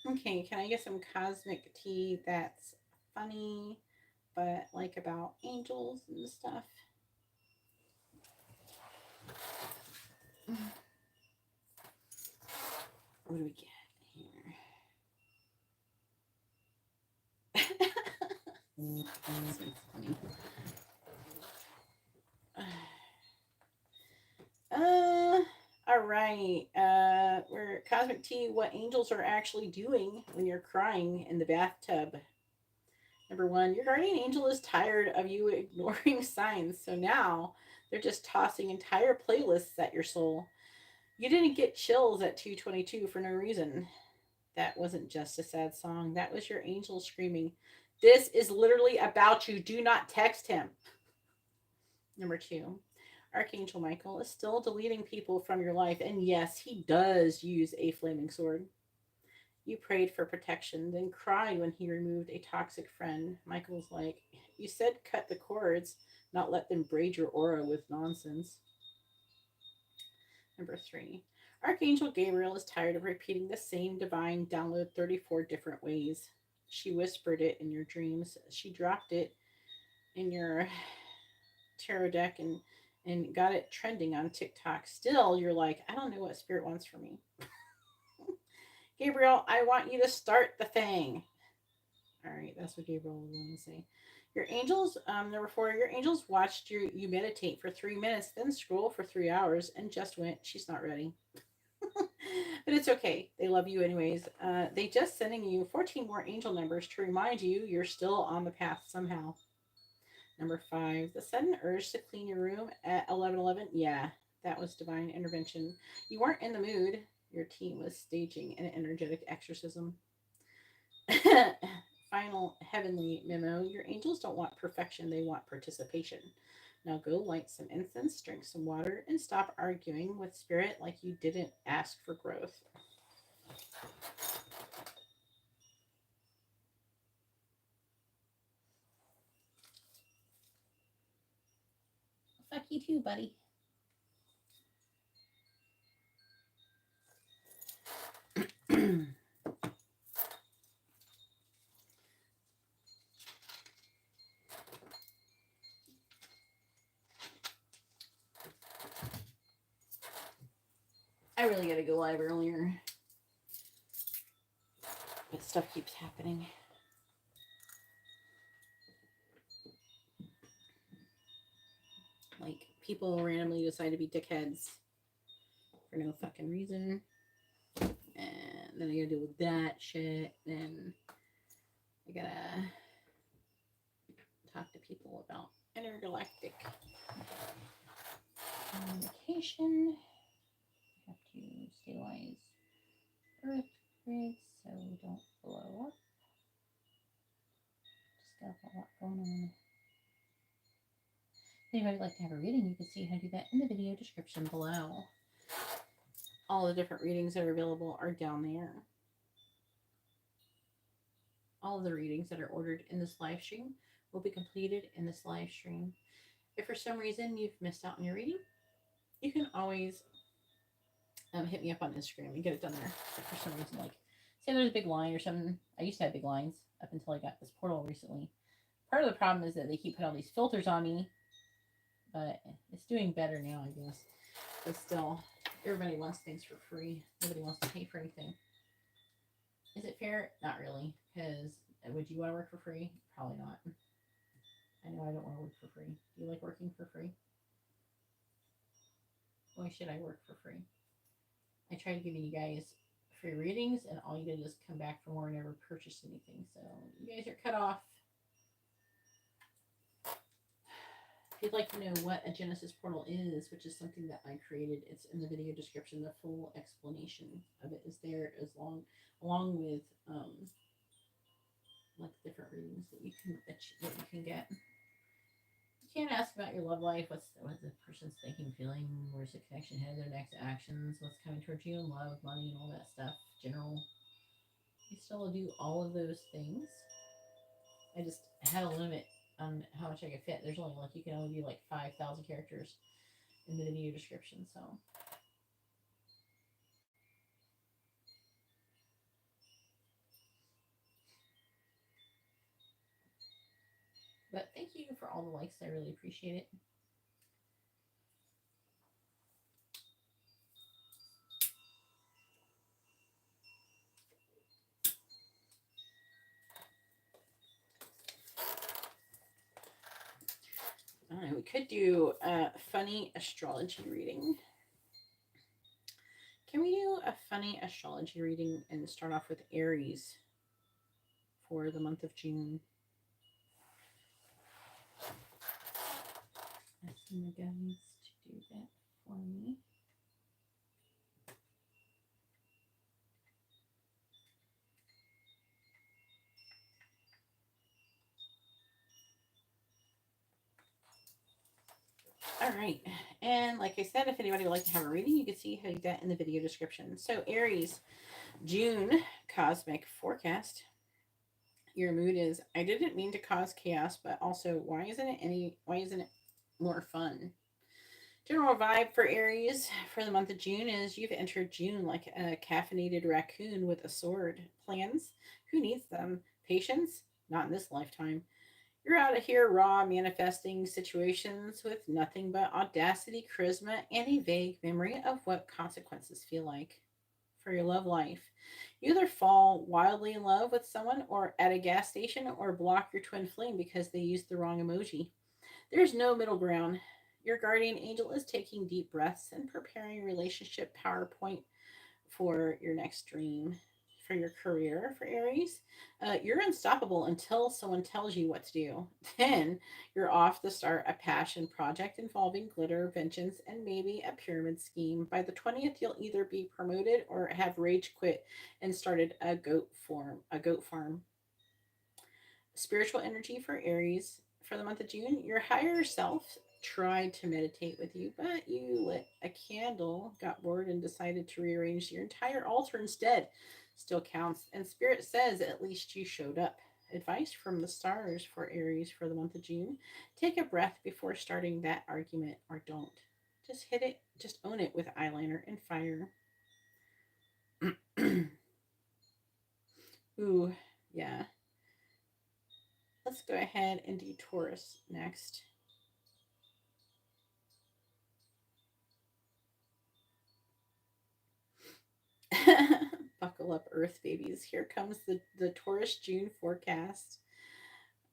Okay, can I get some cosmic tea that's funny, but like about angels and stuff? What do we get here? That's funny. All right. We're cosmic tea. What angels are actually doing when you're crying in the bathtub. Number 1, your guardian angel is tired of you ignoring signs, so now they're just tossing entire playlists at your soul. You didn't get chills at 2:22 for no reason. That wasn't just a sad song. That was your angel screaming, "This is literally about you. Do not text him." Number 2, Archangel Michael is still deleting people from your life, and yes, he does use a flaming sword. You prayed for protection, then cried when he removed a toxic friend. Michael's like, you said cut the cords, not let them braid your aura with nonsense. Number 3, Archangel Gabriel is tired of repeating the same divine download 34 different ways. She whispered it in your dreams. She dropped it in your tarot deck and got it trending on TikTok. Still, you're like, I don't know what spirit wants from me. Gabriel, I want you to start the thing. All right, that's what Gabriel was going to say. Your angels, number 4, your angels watched you meditate for 3 minutes, then scroll for 3 hours, and just went, she's not ready. But it's okay. They love you anyways. They just sending you 14 more angel numbers to remind you you're still on the path somehow. Number 5, the sudden urge to clean your room at 11:11. Yeah, that was divine intervention. You weren't in the mood. Your team was staging an energetic exorcism. Final heavenly memo. Your angels don't want perfection. They want participation. Now go light some incense, drink some water, and stop arguing with spirit like you didn't ask for growth. Fuck you too, buddy. I really gotta go live earlier. But stuff keeps happening. Like, people randomly decide to be dickheads for no fucking reason. And And then I gotta deal with that shit. Then I gotta talk to people about intergalactic communication. I have to stabilize Earth grids so we don't blow up. Just got a lot going on. If anybody would like to have a reading, you can see how to do that in the video description below. All the different readings that are available are down there. All of the readings that are ordered in this live stream will be completed in this live stream. If for some reason you've missed out on your reading, you can always hit me up on Instagram and get it done there. If for some reason, like, say there's a big line or something. I used to have big lines up until I got this portal recently. Part of the problem is that they keep putting all these filters on me, but it's doing better now, I guess. But still, everybody wants things for free. Nobody wants to pay for anything. Is it fair? Not really, because would you want to work for free? Probably not. I know I don't want to work for free. Do you like working for free? Why should I work for free? I try to give you guys free readings, and all you did is come back for more and never purchase anything. So you guys are cut off. If you'd like to know what a Genesis portal is, which is something that I created, it's in the video description. The full explanation of it is there, along with like different readings that you can get. You can't ask about your love life. What's the person's thinking, feeling? Where's the connection headed? Their next actions? What's coming towards you in love, money, and all that stuff. General. You still do all of those things. I just had a limit on how much I could fit. There's only you can only do 5,000 characters in the video description. So. But thank you for all the likes. I really appreciate it. We could do a funny astrology reading. Can we do a funny astrology reading and start off with Aries for the month of June? Asking the guys to do that for me. All right. And like I said, if anybody would like to have a reading, you can see how to do that in the video description. So Aries, June cosmic forecast. Your mood is, I didn't mean to cause chaos, but also why isn't it more fun? General vibe for Aries for the month of June is you've entered June like a caffeinated raccoon with a sword. Plans? Who needs them? Patience? Not in this lifetime. You're out of here raw manifesting situations with nothing but audacity, charisma, and a vague memory of what consequences feel like. For your love life, you either fall wildly in love with someone or at a gas station or block your twin flame because they used the wrong emoji. There's no middle ground. Your guardian angel is taking deep breaths and preparing a relationship PowerPoint for your next dream. For your career, for Aries, you're unstoppable until someone tells you what to do. Then you're off to start a passion project involving glitter, vengeance, and maybe a pyramid scheme. By the 20th, you'll either be promoted or have rage quit and started a goat farm. Spiritual energy for Aries for the month of June. Your higher self tried to meditate with you, but you lit a candle, got bored, and decided to rearrange your entire altar instead. Still counts. And Spirit says at least you showed up. Advice from the stars for Aries for the month of June. Take a breath before starting that argument, or don't. Just hit it, just own it with eyeliner and fire. Ooh, yeah. Let's go ahead and do Taurus next. Buckle up, Earth babies. Here comes the Taurus June forecast.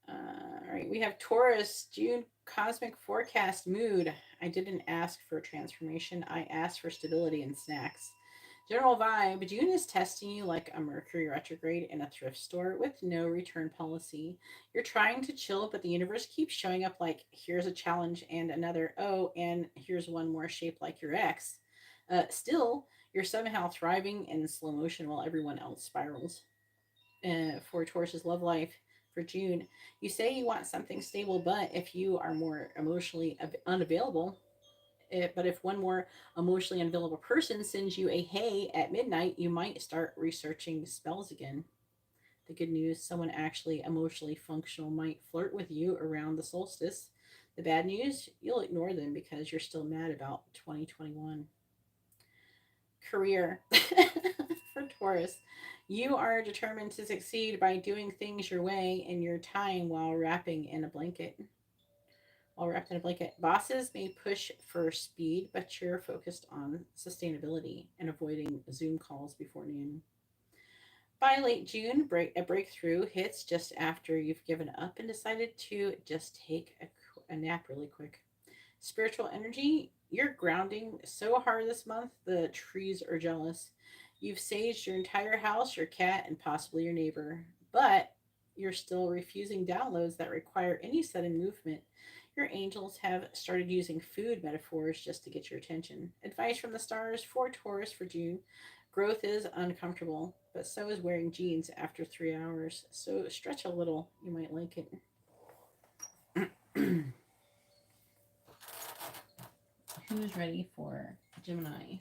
All right, we have Taurus June cosmic forecast mood. I didn't ask for transformation. I asked for stability and snacks. General vibe, June is testing you like a Mercury retrograde in a thrift store with no return policy. You're trying to chill, but the universe keeps showing up like, here's a challenge and another. Oh, and here's one more shaped like your ex. Still, you're somehow thriving in slow motion while everyone else spirals. For Taurus's love life for June, you say you want something stable, but if you are more emotionally unavailable, but if one more emotionally unavailable person sends you a hey at midnight, you might start researching spells again. The good news, someone actually emotionally functional might flirt with you around the solstice. The bad news, you'll ignore them because you're still mad about 2021. Career for Taurus. You are determined to succeed by doing things your way in your time while wrapping in a blanket. While wrapped in a blanket, bosses may push for speed, but you're focused on sustainability and avoiding Zoom calls before noon. By late June, a breakthrough hits just after you've given up and decided to just take a nap really quick. Spiritual energy, you're grounding so hard this month, the trees are jealous. You've saged your entire house, your cat, and possibly your neighbor, but you're still refusing downloads that require any sudden movement. Your angels have started using food metaphors just to get your attention. Advice from the stars for Taurus for June. Growth is uncomfortable, but so is wearing jeans after 3 hours. So stretch a little, you might like it. Who's ready for Gemini?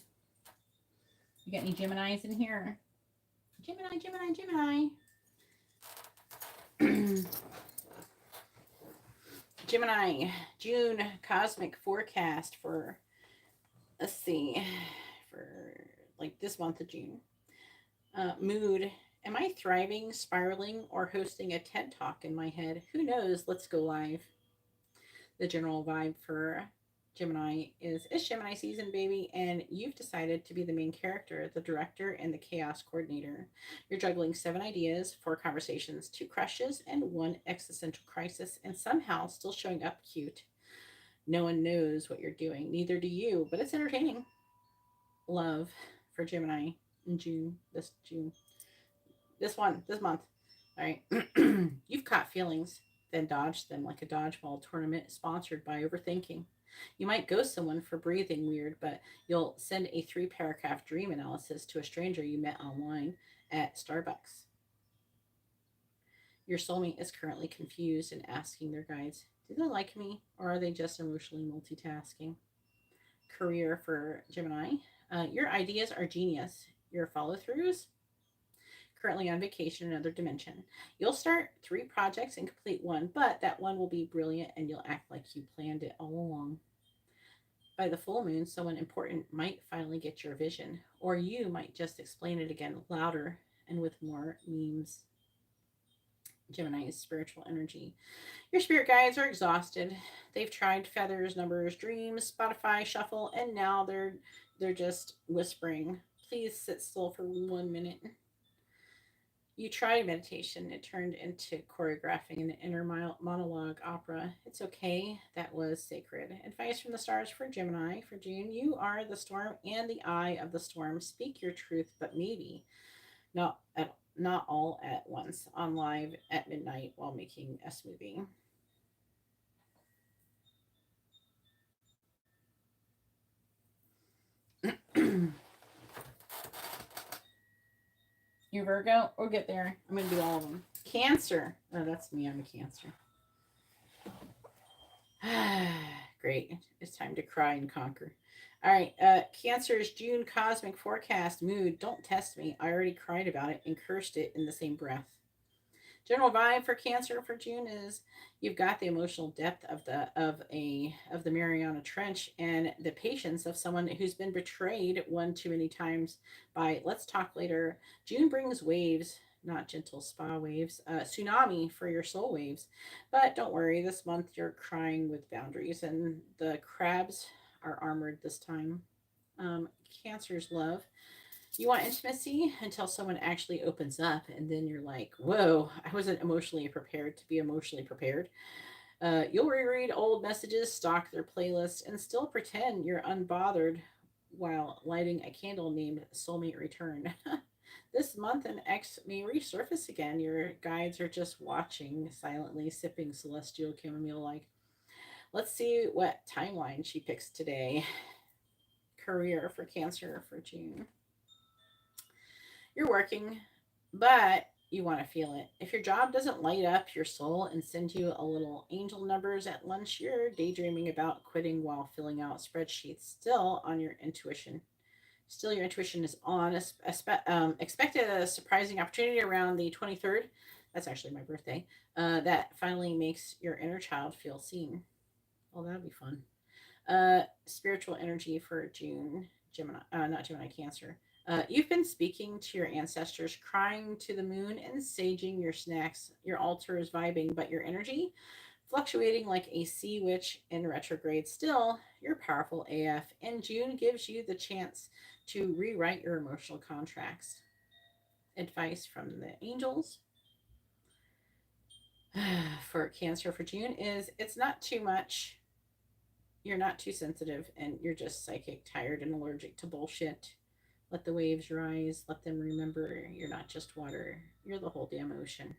You got any Geminis in here? Gemini, Gemini, Gemini. Gemini, June cosmic forecast for, let's see, for like this month of June. Mood. Am I thriving, spiraling, or hosting a TED talk in my head? Who knows? Let's go live. The general vibe for Gemini is it's Gemini season, baby, and you've decided to be the main character, the director, and the chaos coordinator. You're juggling 7 ideas, 4 conversations, 2 crushes, and one existential crisis, and somehow still showing up cute. No one knows what you're doing, neither do you, but it's entertaining. Love for Gemini in June, this month. All right. You've caught feelings, then dodged them like a dodgeball tournament sponsored by overthinking. You might ghost someone for breathing weird, but you'll send a 3 paragraph dream analysis to a stranger you met online at Starbucks. Your soulmate is currently confused and asking their guides, do they like me or are they just emotionally multitasking? Career for Gemini. Your ideas are genius. Your follow throughs, currently on vacation in another dimension. You'll start 3 projects and complete one, but that one will be brilliant and you'll act like you planned it all along. By the full moon, someone important might finally get your vision, or you might just explain it again louder and with more memes. Gemini's spiritual energy. Your spirit guides are exhausted. They've tried feathers, numbers, dreams, Spotify, shuffle, and now they're just whispering. Please sit still for 1 minute. You tried meditation. It turned into choreographing an inner monologue opera. It's okay. That was sacred. Advice from the stars for Gemini for June. You are the storm and the eye of the storm. Speak your truth, but maybe not all at once on live at midnight while making a smoothie. You Virgo? We'll get there. I'm going to do all of them. Cancer. Oh, that's me. I'm a Cancer. Great. It's time to cry and conquer. All right. Cancer's June cosmic forecast mood. Don't test me. I already cried about it and cursed it in the same breath. General vibe for Cancer for June is you've got the emotional depth of the Mariana Trench and the patience of someone who's been betrayed one too many times by let's talk later. June brings waves, not gentle spa waves, tsunami for your soul waves. But don't worry, this month you're crying with boundaries, and the crabs are armored this time. Cancer's love. You want intimacy until someone actually opens up, and then you're like, whoa, I wasn't emotionally prepared to be emotionally prepared. You'll reread old messages, stalk their playlists, and still pretend you're unbothered while lighting a candle named Soulmate Return. This month, an ex may resurface again. Your guides are just watching, silently sipping celestial chamomile like. Let's see what timeline she picks today. Career for Cancer for June. You're working, but you want to feel it. If your job doesn't light up your soul and send you a little angel numbers at lunch, you're daydreaming about quitting while filling out spreadsheets. Still on your intuition. Still, your intuition is on. Expected a surprising opportunity around the 23rd. That's actually my birthday. That finally makes your inner child feel seen. Oh, that'd be fun. Spiritual energy for June, Gemini, not Gemini, Cancer. You've been speaking to your ancestors, crying to the moon, and saging your snacks. Your altar is vibing, but your energy fluctuating like a sea witch in retrograde. Still, you're powerful AF, and June gives you the chance to rewrite your emotional contracts. Advice from the angels for Cancer for June is it's not too much. You're not too sensitive, and you're just psychic, tired, and allergic to bullshit. Let the waves rise. Let them remember you're not just water. You're the whole damn ocean.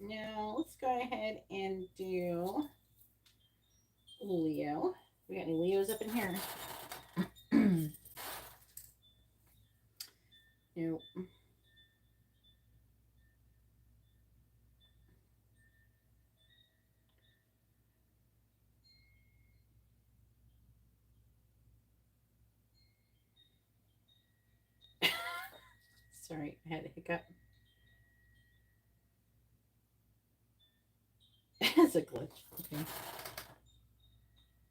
Now, let's go ahead and do Leo. We got any Leos up in here? Nope. Sorry, I had a hiccup. It's a glitch. Okay.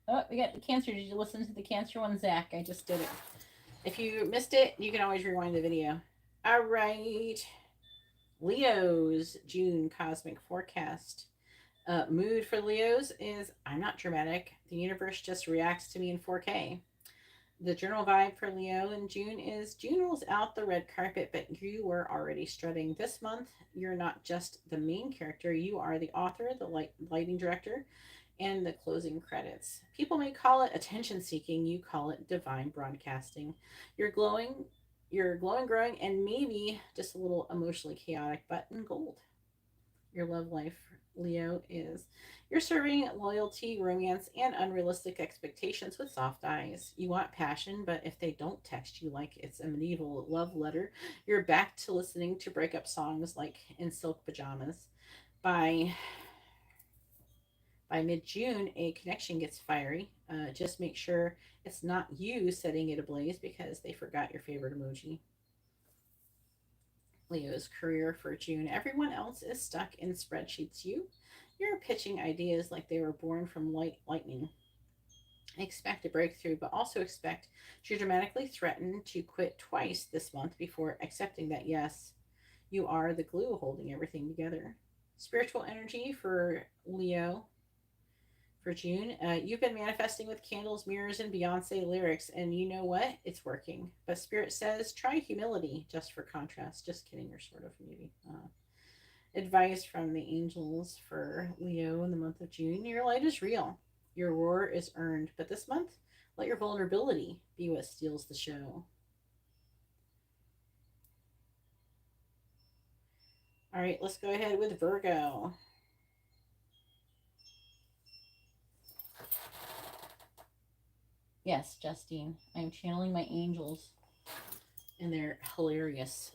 Oh, we got the Cancer. Did you listen to the Cancer one, Zach? I just did it. If you missed it, you can always rewind the video. All right. Leo's June cosmic forecast. Mood for Leos is I'm not dramatic. The universe just reacts to me in 4K. The general vibe for Leo in June is June rolls out the red carpet, but you were already strutting. This month, you're not just the main character, you are the author, the lighting director, and the closing credits. People may call it attention seeking, you call it divine broadcasting. You're glowing, growing, and maybe just a little emotionally chaotic, but in gold. Your love life, Leo, is you're serving loyalty, romance, and unrealistic expectations with soft eyes. You want passion, but if they don't text you like it's a medieval love letter, you're back to listening to breakup songs like In Silk Pajamas. By by mid-June, a connection gets fiery. Just make sure it's not you setting it ablaze because they forgot your favorite emoji. Leo's career for June. Everyone else is stuck in spreadsheets. You're pitching ideas like they were born from lightning. Expect a breakthrough, but also expect to dramatically threaten to quit twice this month before accepting that yes, you are the glue holding everything together. Spiritual energy for Leo for June. You've been manifesting with candles, mirrors, and Beyonce lyrics, and you know what? It's working. But Spirit says try humility just for contrast. Just kidding, you're sort of maybe. Advice from the angels for Leo in the month of June. Your light is real. Your roar is earned. But this month, let your vulnerability be what steals the show. All right, let's go ahead with Virgo. Yes, Justine, I'm channeling my angels, and they're hilarious.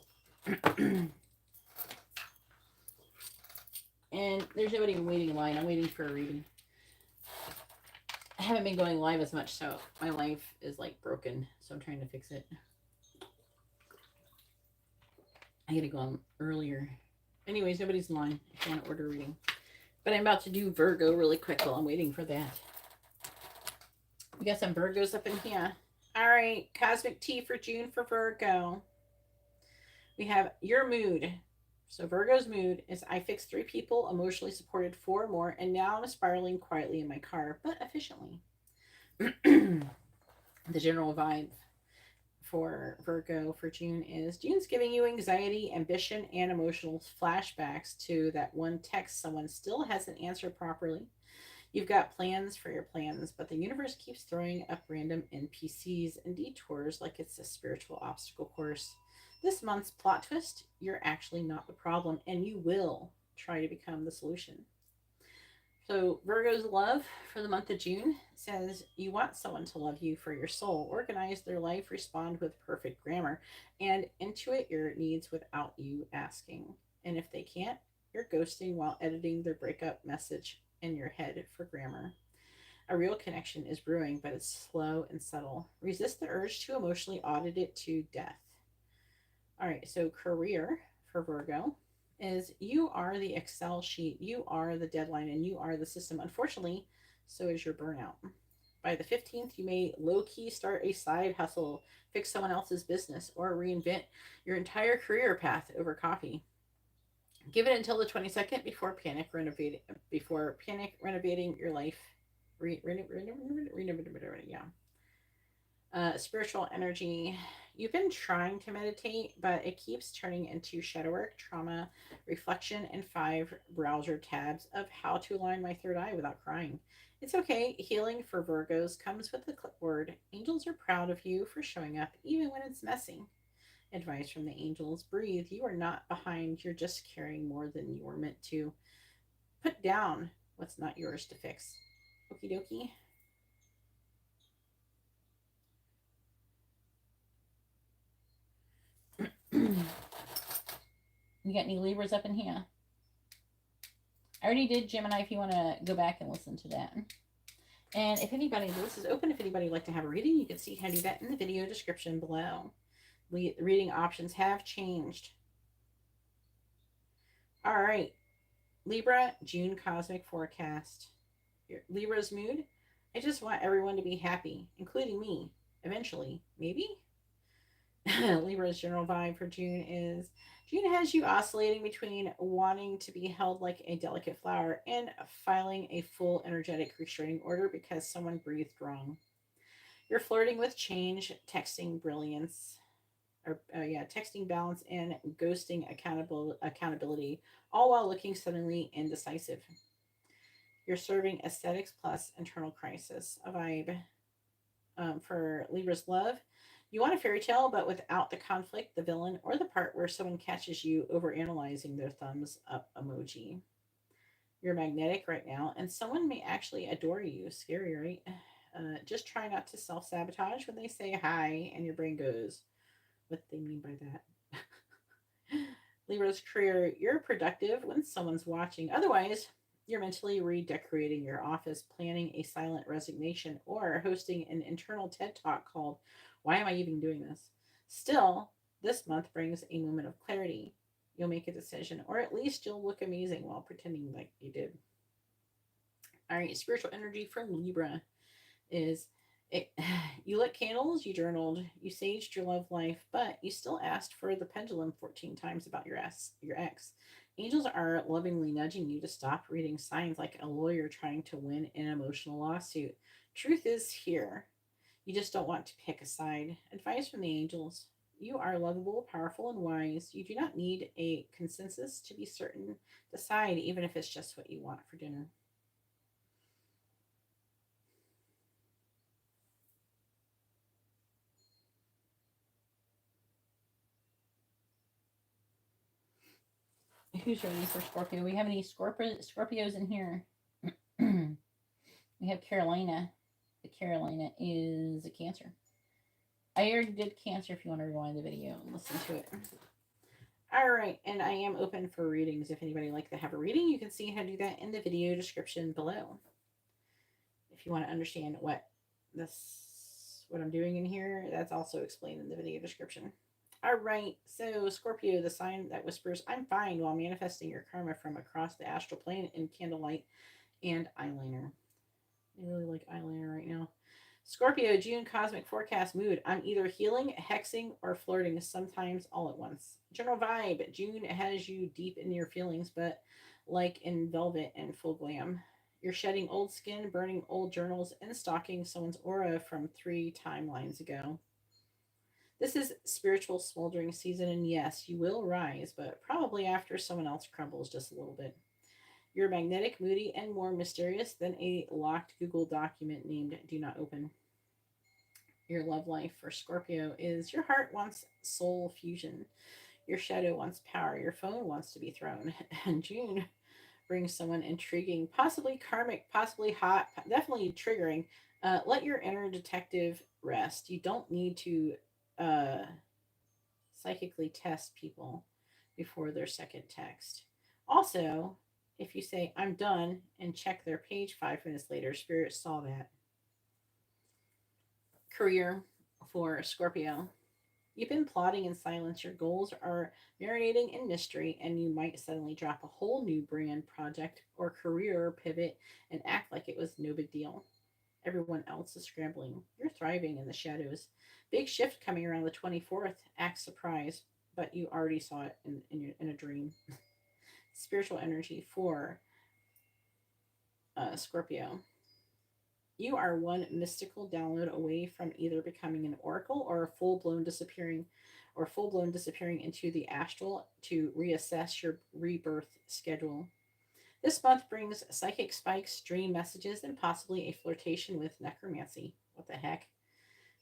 And there's nobody waiting in line. I'm waiting for a reading. I haven't been going live as much, so my life is like broken. So I'm trying to fix it. I gotta go on earlier. Anyways, nobody's in line if you want to order a reading. But I'm about to do Virgo really quick while I'm waiting for that. We got some Virgos up in here. All right, cosmic tea for June for Virgo. We have your mood. So Virgo's mood is I fixed 3 people, emotionally supported 4 more, and now I'm spiraling quietly in my car, but efficiently. The general vibe for Virgo for June is June's giving you anxiety, ambition, and emotional flashbacks to that one text someone still hasn't answered properly. You've got plans for your plans, but the universe keeps throwing up random NPCs and detours like it's a spiritual obstacle course. This month's plot twist: you're actually not the problem, and you will try to become the solution. So, Virgo's love for the month of June says you want someone to love you for your soul, organize their life, respond with perfect grammar, and intuit your needs without you asking. And if they can't, you're ghosting while editing their breakup message in your head for grammar. A real connection is brewing, but it's slow and subtle. Resist the urge to emotionally audit it to death. All right, so career for Virgo is you are the Excel sheet, you are the deadline, and you are the system. Unfortunately, so is your burnout. By the 15th, you may low key start a side hustle, fix someone else's business, or reinvent your entire career path over coffee. Give it until the 22nd before panic renovating your life. Yeah. Spiritual energy. You've been trying to meditate, but it keeps turning into shadow work, trauma, reflection, and 5 browser tabs of how to align my third eye without crying. It's okay. Healing for Virgos comes with the clipboard. Angels are proud of you for showing up, even when it's messy. Advice from the angels: breathe. You are not behind. You're just carrying more than you were meant to. Put down what's not yours to fix. Okie dokie. You got any Libras up in here? I already did Gemini if you want to go back and listen to that. And if anybody, this is open, if anybody would like to have a reading, you can see how to do that in the video description below. Reading options have changed. All right, Libra, June cosmic forecast. Libra's mood: I just want everyone to be happy, including me. Eventually, maybe? Libra's general vibe for June has you oscillating between wanting to be held like a delicate flower and filing a full energetic restraining order because someone breathed wrong. You're flirting with change, texting brilliance, texting balance, and ghosting accountability, all while looking suddenly indecisive. You're serving aesthetics plus internal crisis, a vibe. For Libra's love, you want a fairy tale, but without the conflict, the villain, or the part where someone catches you overanalyzing their thumbs up emoji. You're magnetic right now, and someone may actually adore you. Scary, right? Just try not to self sabotage when they say hi, and your brain goes, what do they mean by that? Libra's career: you're productive when someone's watching. Otherwise, you're mentally redecorating your office, planning a silent resignation, or hosting an internal TED talk called "Why Am I Even Doing This?" Still, this month brings a moment of clarity. You'll make a decision, or at least you'll look amazing while pretending like you did. All right, spiritual energy from Libra is it, you lit candles, you journaled, you saged your love life, but you still asked for the pendulum 14 times about your ex. Angels are lovingly nudging you to stop reading signs like a lawyer trying to win an emotional lawsuit. Truth is here. You just don't want to pick a side. Advice from the angels: you are lovable, powerful, and wise. You do not need a consensus to be certain. Decide, even if it's just what you want for dinner. Who's ready for Scorpio? We have any Scorpios in here? We have Carolina. The Carolina is a Cancer. I already did Cancer if you want to rewind the video and listen to it. All right, and I am open for readings. If anybody would like to have a reading, you can see how to do that in the video description below. If you want to understand what I'm doing in here, that's also explained in the video description. All right, so Scorpio, the sign that whispers, I'm fine, while manifesting your karma from across the astral plane in candlelight and eyeliner. I really like eyeliner right now. Scorpio, June cosmic forecast mood: I'm either healing, hexing, or flirting, sometimes all at once. General vibe: June has you deep in your feelings, but like in velvet and full glam. You're shedding old skin, burning old journals, and stalking someone's aura from 3 timelines ago. This is spiritual smoldering season, and yes, you will rise, but probably after someone else crumbles just a little bit. You're magnetic, moody, and more mysterious than a locked Google document named Do Not Open. Your love life for Scorpio is your heart wants soul fusion. Your shadow wants power. Your phone wants to be thrown. And June brings someone intriguing, possibly karmic, possibly hot, definitely triggering. Let your inner detective rest. You don't need to uh, psychically test people before their second text. Also, if you say, I'm done, and check their page 5 minutes later, Spirit saw that. Career for Scorpio. You've been plotting in silence. Your goals are marinating in mystery, and you might suddenly drop a whole new brand project or career pivot and act like it was no big deal. Everyone else is scrambling. You're thriving in the shadows. Big shift coming around the 24th. Act surprised, but you already saw it in a dream. Spiritual energy for Scorpio. You are one mystical download away from either becoming an oracle or full blown disappearing into the astral to reassess your rebirth schedule. This month brings psychic spikes, dream messages, and possibly a flirtation with necromancy. What the heck?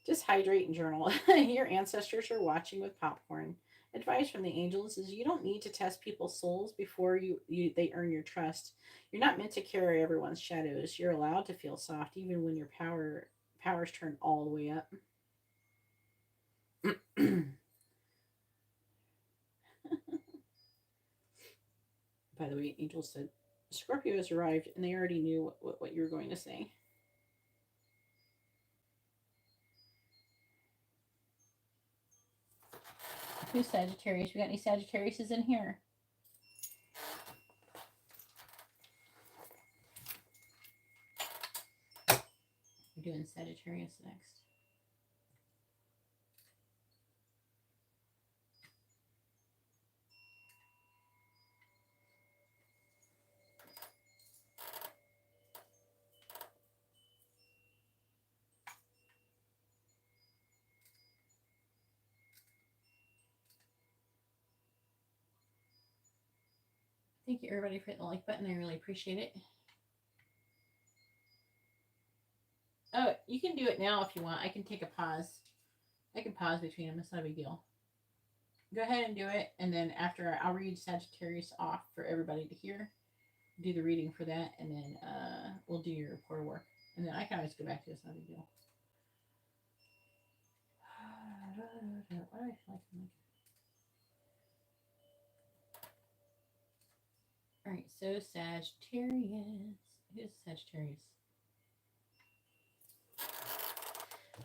Just hydrate and journal. Your ancestors are watching with popcorn. Advice from the angels is you don't need to test people's souls before they earn your trust. You're not meant to carry everyone's shadows. You're allowed to feel soft even when your powers turn all the way up. By the way, angels said Scorpio has arrived and they already knew what you were going to say. Who's Sagittarius? We got any Sagittariuses in here? We're doing Sagittarius next. Thank you everybody for hitting the like button. I really appreciate it. Oh, you can do it now if you want. I can take a pause. I can pause between them. It's not a big deal. Go ahead and do it, and then after I'll read Sagittarius off for everybody to hear. Do the reading for that, and then we'll do your core work, and then I can always go back to it. It's not a big deal. What do I feel like? All right, so Sagittarius. Who's Sagittarius?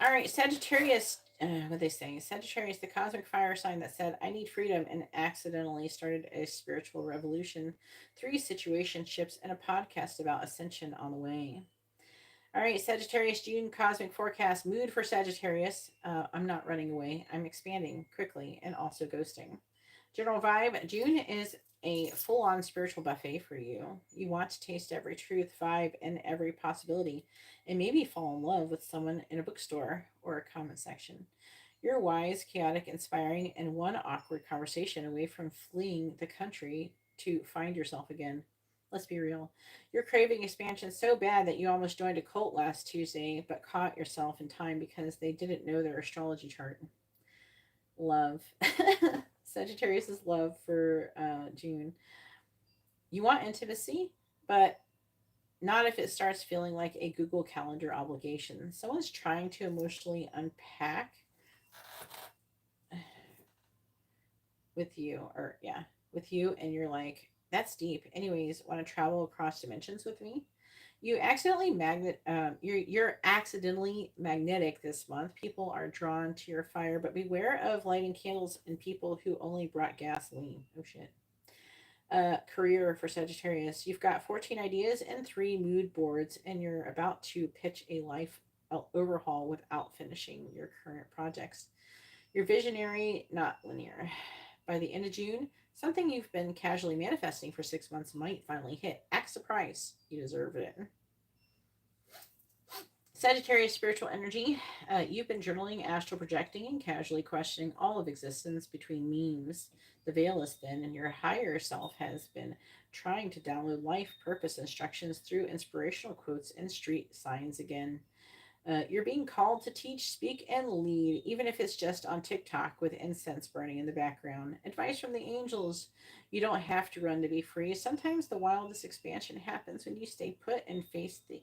All right, Sagittarius. What they say? Sagittarius, the cosmic fire sign that said, "I need freedom," and accidentally started a spiritual revolution, 3 situationships, and a podcast about ascension on the way. All right, Sagittarius June cosmic forecast mood for Sagittarius. I'm not running away. I'm expanding quickly and also ghosting. General vibe June is a full on spiritual buffet for you. You want to taste every truth, vibe, and every possibility, and maybe fall in love with someone in a bookstore or a comment section. You're wise, chaotic, inspiring, and one awkward conversation away from fleeing the country to find yourself again. Let's be real. You're craving expansion so bad that you almost joined a cult last Tuesday, but caught yourself in time because they didn't know their astrology chart. Love. Sagittarius's love for June. You want intimacy, but not if it starts feeling like a Google Calendar obligation. Someone's trying to emotionally unpack with you, or yeah, with you, and you're like, that's deep. Anyways, want to travel across dimensions with me? You accidentally you're accidentally magnetic this month. People are drawn to your fire, but beware of lighting candles in people who only brought gasoline. Oh shit. Career for Sagittarius. You've got 14 ideas and 3 mood boards, and you're about to pitch a life overhaul without finishing your current projects. You're visionary, not linear. By the end of June, something you've been casually manifesting for 6 months might finally hit. Act surprised. You deserve it. Sagittarius spiritual energy. You've been journaling, astral projecting, and casually questioning all of existence between memes. The veil is thin, and your higher self has been trying to download life purpose instructions through inspirational quotes and street signs again. You're being called to teach, speak, and lead, even if it's just on TikTok with incense burning in the background. Advice from the angels: you don't have to run to be free. Sometimes the wildest expansion happens when you stay put and face the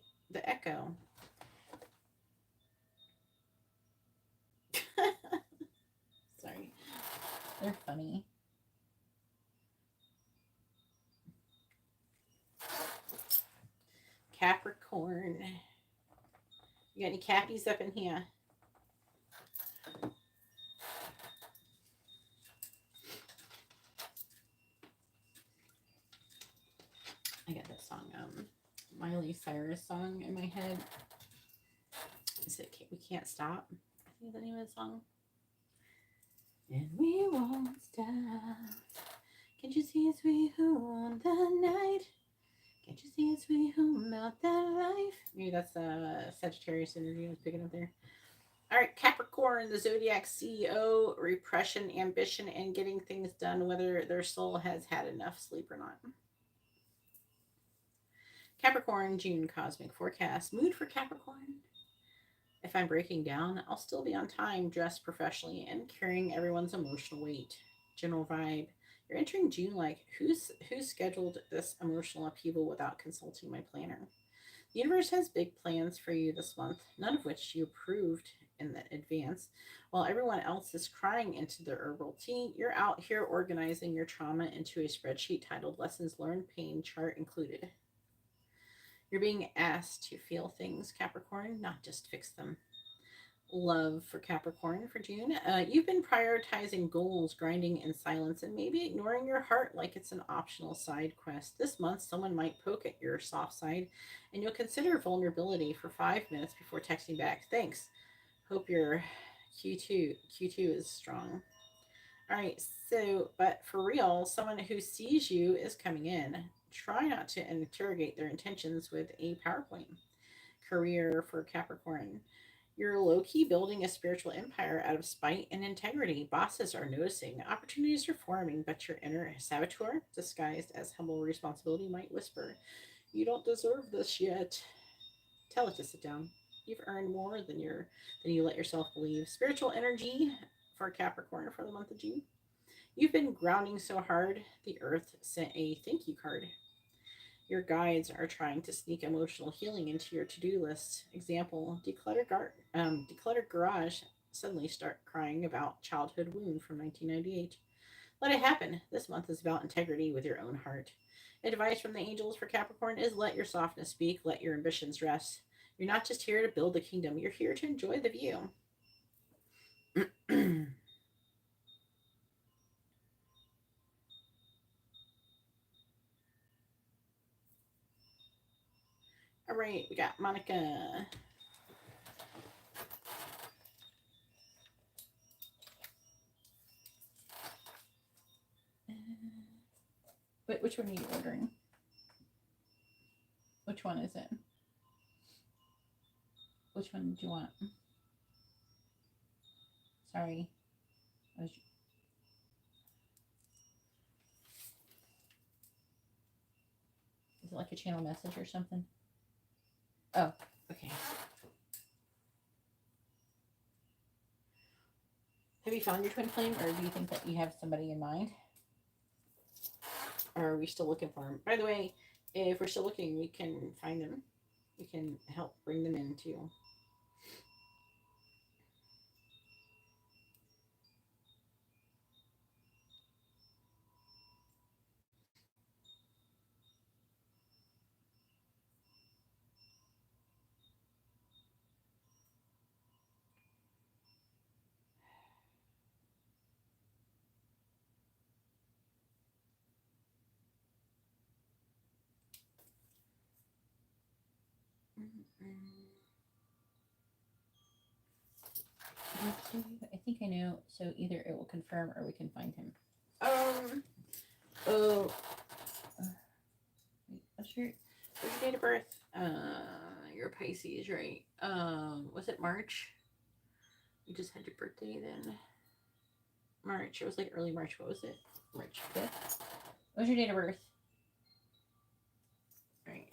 echo. Sorry. They're funny. Capricorn. You got any cappies up in here? I got that song, Miley Cyrus song in my head. Is it We Can't Stop? I think that's the name of the song. And we won't stop. Can't you see it's we who own the night? Can't you see it's we who melt that life? Maybe that's Sagittarius energy I was picking up there. All right, Capricorn, the zodiac CEO, repression, ambition, and getting things done, whether their soul has had enough sleep or not. Capricorn, June cosmic forecast. Mood for Capricorn. If I'm breaking down, I'll still be on time, dressed professionally, and carrying everyone's emotional weight. General vibe. You're entering June like, who's scheduled this emotional upheaval without consulting my planner? The universe has big plans for you this month, none of which you approved in advance. While everyone else is crying into their herbal tea, you're out here organizing your trauma into a spreadsheet titled Lessons Learned, Pain Chart Included. You're being asked to feel things, Capricorn, not just fix them. Love for Capricorn for June. You've been prioritizing goals, grinding in silence, and maybe ignoring your heart like it's an optional side quest. This month, someone might poke at your soft side, and you'll consider vulnerability for 5 minutes before texting back. Thanks. Hope your Q2 is strong. All right, but for real, someone who sees you is coming in. Try not to interrogate their intentions with a PowerPoint. Career for Capricorn. You're low key building a spiritual empire out of spite and integrity. Bosses are noticing. Opportunities are forming, but your inner saboteur, disguised as humble responsibility, might whisper, "You don't deserve this yet." Tell it to sit down. You've earned more than you let yourself believe. Spiritual energy for Capricorn for the month of June. You've been grounding so hard, the earth sent a thank you card. Your guides are trying to sneak emotional healing into your to-do list. Example: declutter garage. Suddenly start crying about childhood wound from 1998. Let it happen. This month is about integrity with your own heart. Advice from the angels for Capricorn is let your softness speak, let your ambitions rest. You're not just here to build the kingdom, you're here to enjoy the view. All right, we got Monica. Wait, which one are you ordering? Which one is it? Which one do you want? Sorry. Is it like a channel message or something? Oh, okay. Have you found your twin flame, or do you think that you have somebody in mind? Or are we still looking for them? By the way, if we're still looking, we can find them. We can help bring them in too. I think I know. So either it will confirm or we can find him. What's your date of birth? you're Pisces, right? Was it March? You just had your birthday then. March. It was like early March. What was it? March 5th. What was your date of birth? Right.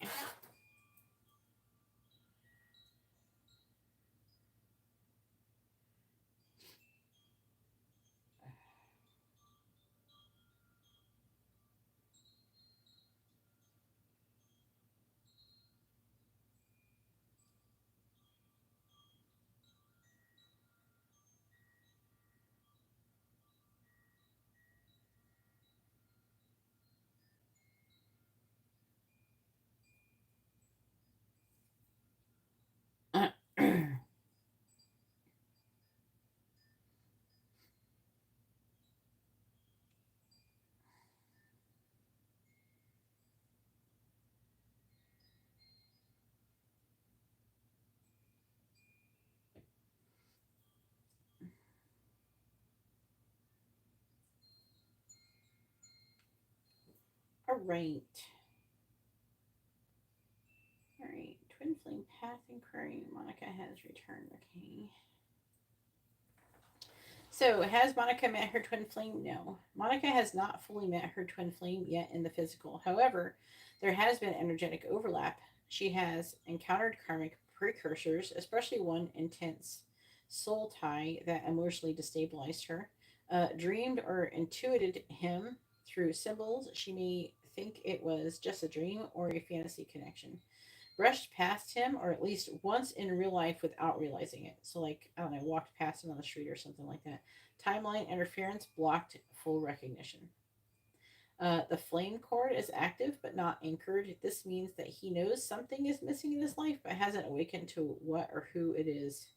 All right. All right. Twin flame path inquiry. Monica has returned. Okay. So, has Monica met her twin flame? No. Monica has not fully met her twin flame yet in the physical. However, there has been energetic overlap. She has encountered karmic precursors, especially one intense soul tie that emotionally destabilized her. Dreamed or intuited him through symbols. She may think it was just a dream or a fantasy connection. Brushed past him, or at least once in real life without realizing it. So, like, I don't know, walked past him on the street or something like that. Timeline interference blocked full recognition. The flame cord is active but not anchored. This means that he knows something is missing in his life but hasn't awakened to what or who it is.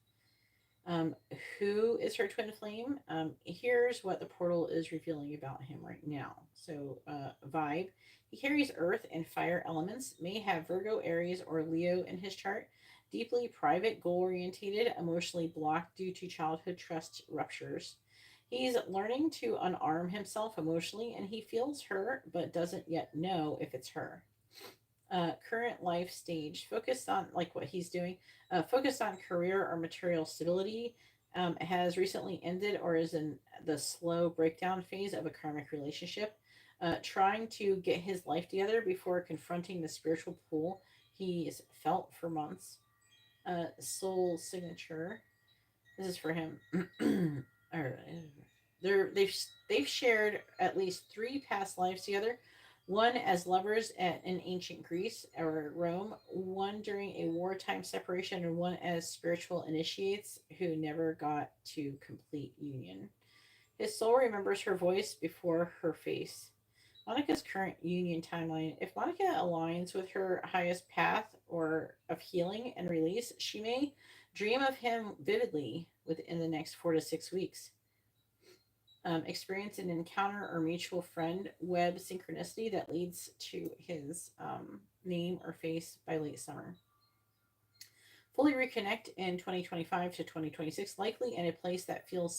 Um, who is her twin flame? Here's what the portal is revealing about him right now. So, vibe. He carries earth and fire elements, may have Virgo, Aries, or Leo in his chart. Deeply private, goal orientated, emotionally blocked due to childhood trust ruptures. He's learning to unarm himself emotionally, and he feels her but doesn't yet know if it's her. Current life stage focused on like what he's doing, focused on career or material stability, has recently ended or is in the slow breakdown phase of a karmic relationship, trying to get his life together before confronting the spiritual pull he's felt for months. Soul signature, this is for him. Or, they've shared at least three past lives together. One as lovers in ancient Greece or Rome, one during a wartime separation, and one as spiritual initiates who never got to complete union. His soul remembers her voice before her face. Monica's current union timeline. If Monica aligns with her highest path or of healing and release, she may dream of him vividly within the next 4 to 6 weeks. Experience an encounter or mutual friend web synchronicity that leads to his name or face by late summer. Fully reconnect in 2025 to 2026, likely in a place that feels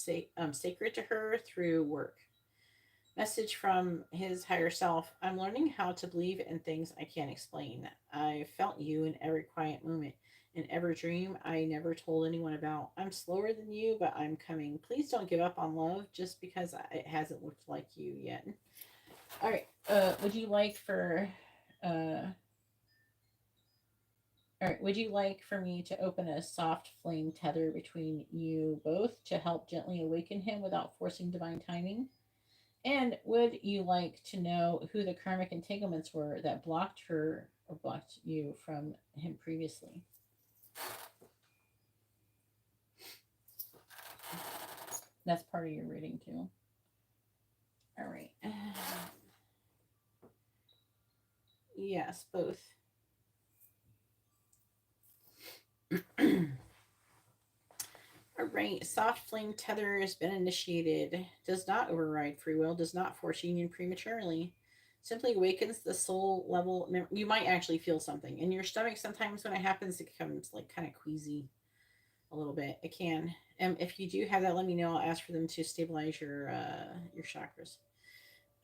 sacred to her through work. Message from his higher self. I'm learning how to believe in things I can't explain. I felt you in every quiet moment, in every dream I never told anyone about. I'm slower than you, but I'm coming. Please don't give up on love just because it hasn't looked like you yet. All right. Would you like for all right, would you like for me to open a soft flame tether between you both to help gently awaken him without forcing divine timing? And would you like to know who the karmic entanglements were that blocked her or blocked you from him previously? That's part of your reading too. All right. Yes, both. All right. Soft flame tether has been initiated. Does not override free will. Does not force union prematurely. Simply awakens the soul level. You might actually feel something in your stomach. Sometimes when it happens, it becomes like kind of queasy a little bit. It can. If you do have that, let me know. I'll ask for them to stabilize your chakras.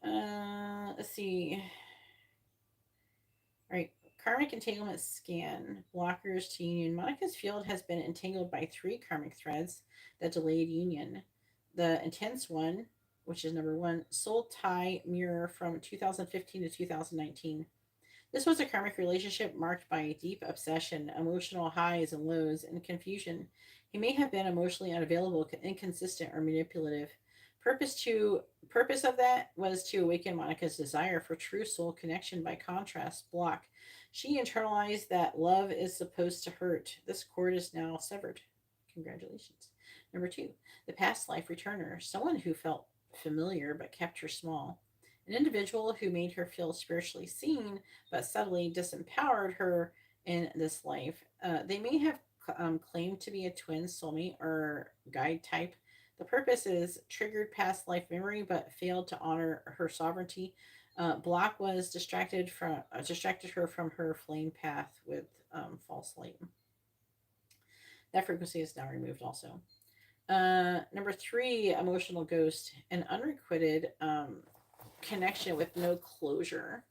Let's see. All right. Karmic entanglement scan. Blockers to union. Monica's field has been entangled by 3 karmic threads that delayed union. The intense one, which is number 1, soul tie mirror from 2015 to 2019. This was a karmic relationship marked by deep obsession, emotional highs and lows, and confusion. He may have been emotionally unavailable, inconsistent, or manipulative. Purpose of that was to awaken Monica's desire for true soul connection. By contrast, block. She internalized that love is supposed to hurt. This cord is now severed. Congratulations. Number 2, the past life returner. Someone who felt familiar but kept her small. An individual who made her feel spiritually seen but subtly disempowered her in this life. They may have claimed to be a twin, soulmate, or guide type. The purpose is triggered past life memory but failed to honor her sovereignty. Block was distracted her from her flame path with false light. That frequency is now removed also. Number 3, emotional ghost, an unrequited connection with no closure.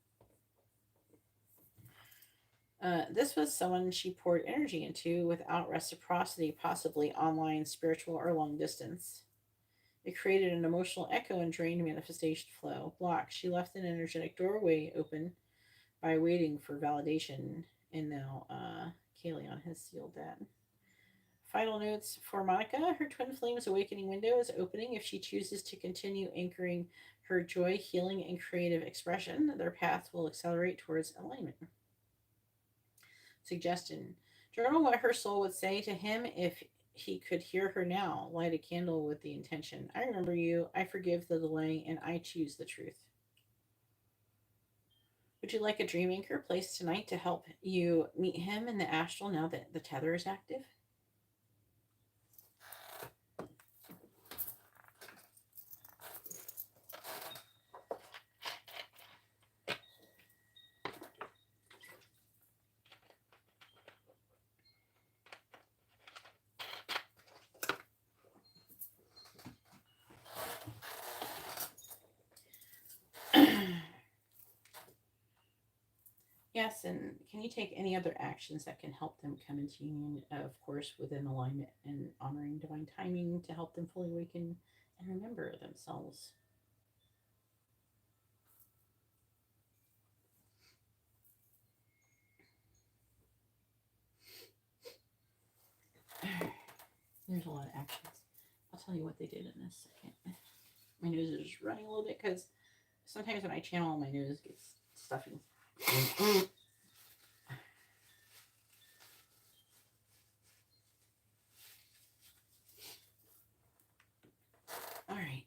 This was someone she poured energy into without reciprocity, possibly online, spiritual, or long distance. It created an emotional echo and drained manifestation flow. Block. She left an energetic doorway open by waiting for validation, and now Kaelion has sealed that. Final notes for Monica. Her twin flames awakening window is opening if she chooses to continue anchoring her joy, healing, and creative expression. Their path will accelerate towards alignment. Suggestion. Journal what her soul would say to him if he could hear her now. Light a candle with the intention. I remember you. I forgive the delay, and I choose the truth. Would you like a dream anchor placed tonight to help you meet him in the astral now that the tether is active? Yes, and can you take any other actions that can help them come into union, of course, within alignment and honoring divine timing to help them fully awaken and remember themselves? There's a lot of actions. I'll tell you what they did in a second. My nose is running a little bit because sometimes when I channel, my nose gets stuffy. All right.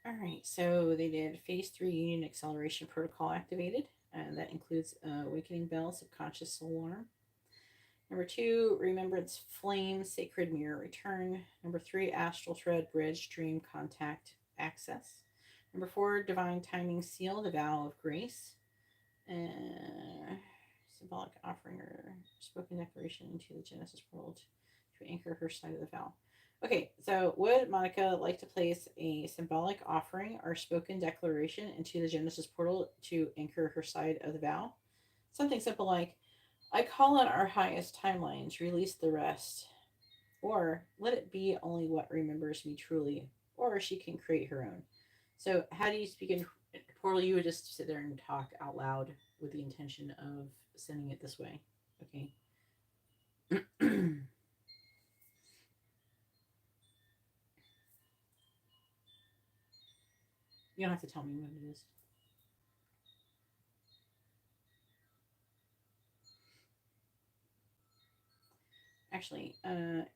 All right, so they did phase 3 union acceleration protocol activated, and that includes awakening bell, subconscious soul alarm. Number 2, remembrance flame, sacred mirror return. Number 3, astral thread bridge, dream contact access. Number 4, divine timing seal, the vow of grace. Symbolic offering or spoken declaration into the Genesis world to anchor her side of the vow. Okay, so would Monica like to place a symbolic offering or spoken declaration into the Genesis portal to anchor her side of the vow? Something simple like, I call on our highest timelines, release the rest. Or let it be only what remembers me truly. Or she can create her own. So, how do you speak in portal? You would just sit there and talk out loud with the intention of sending it this way. Okay. You don't have to tell me what it is. Actually,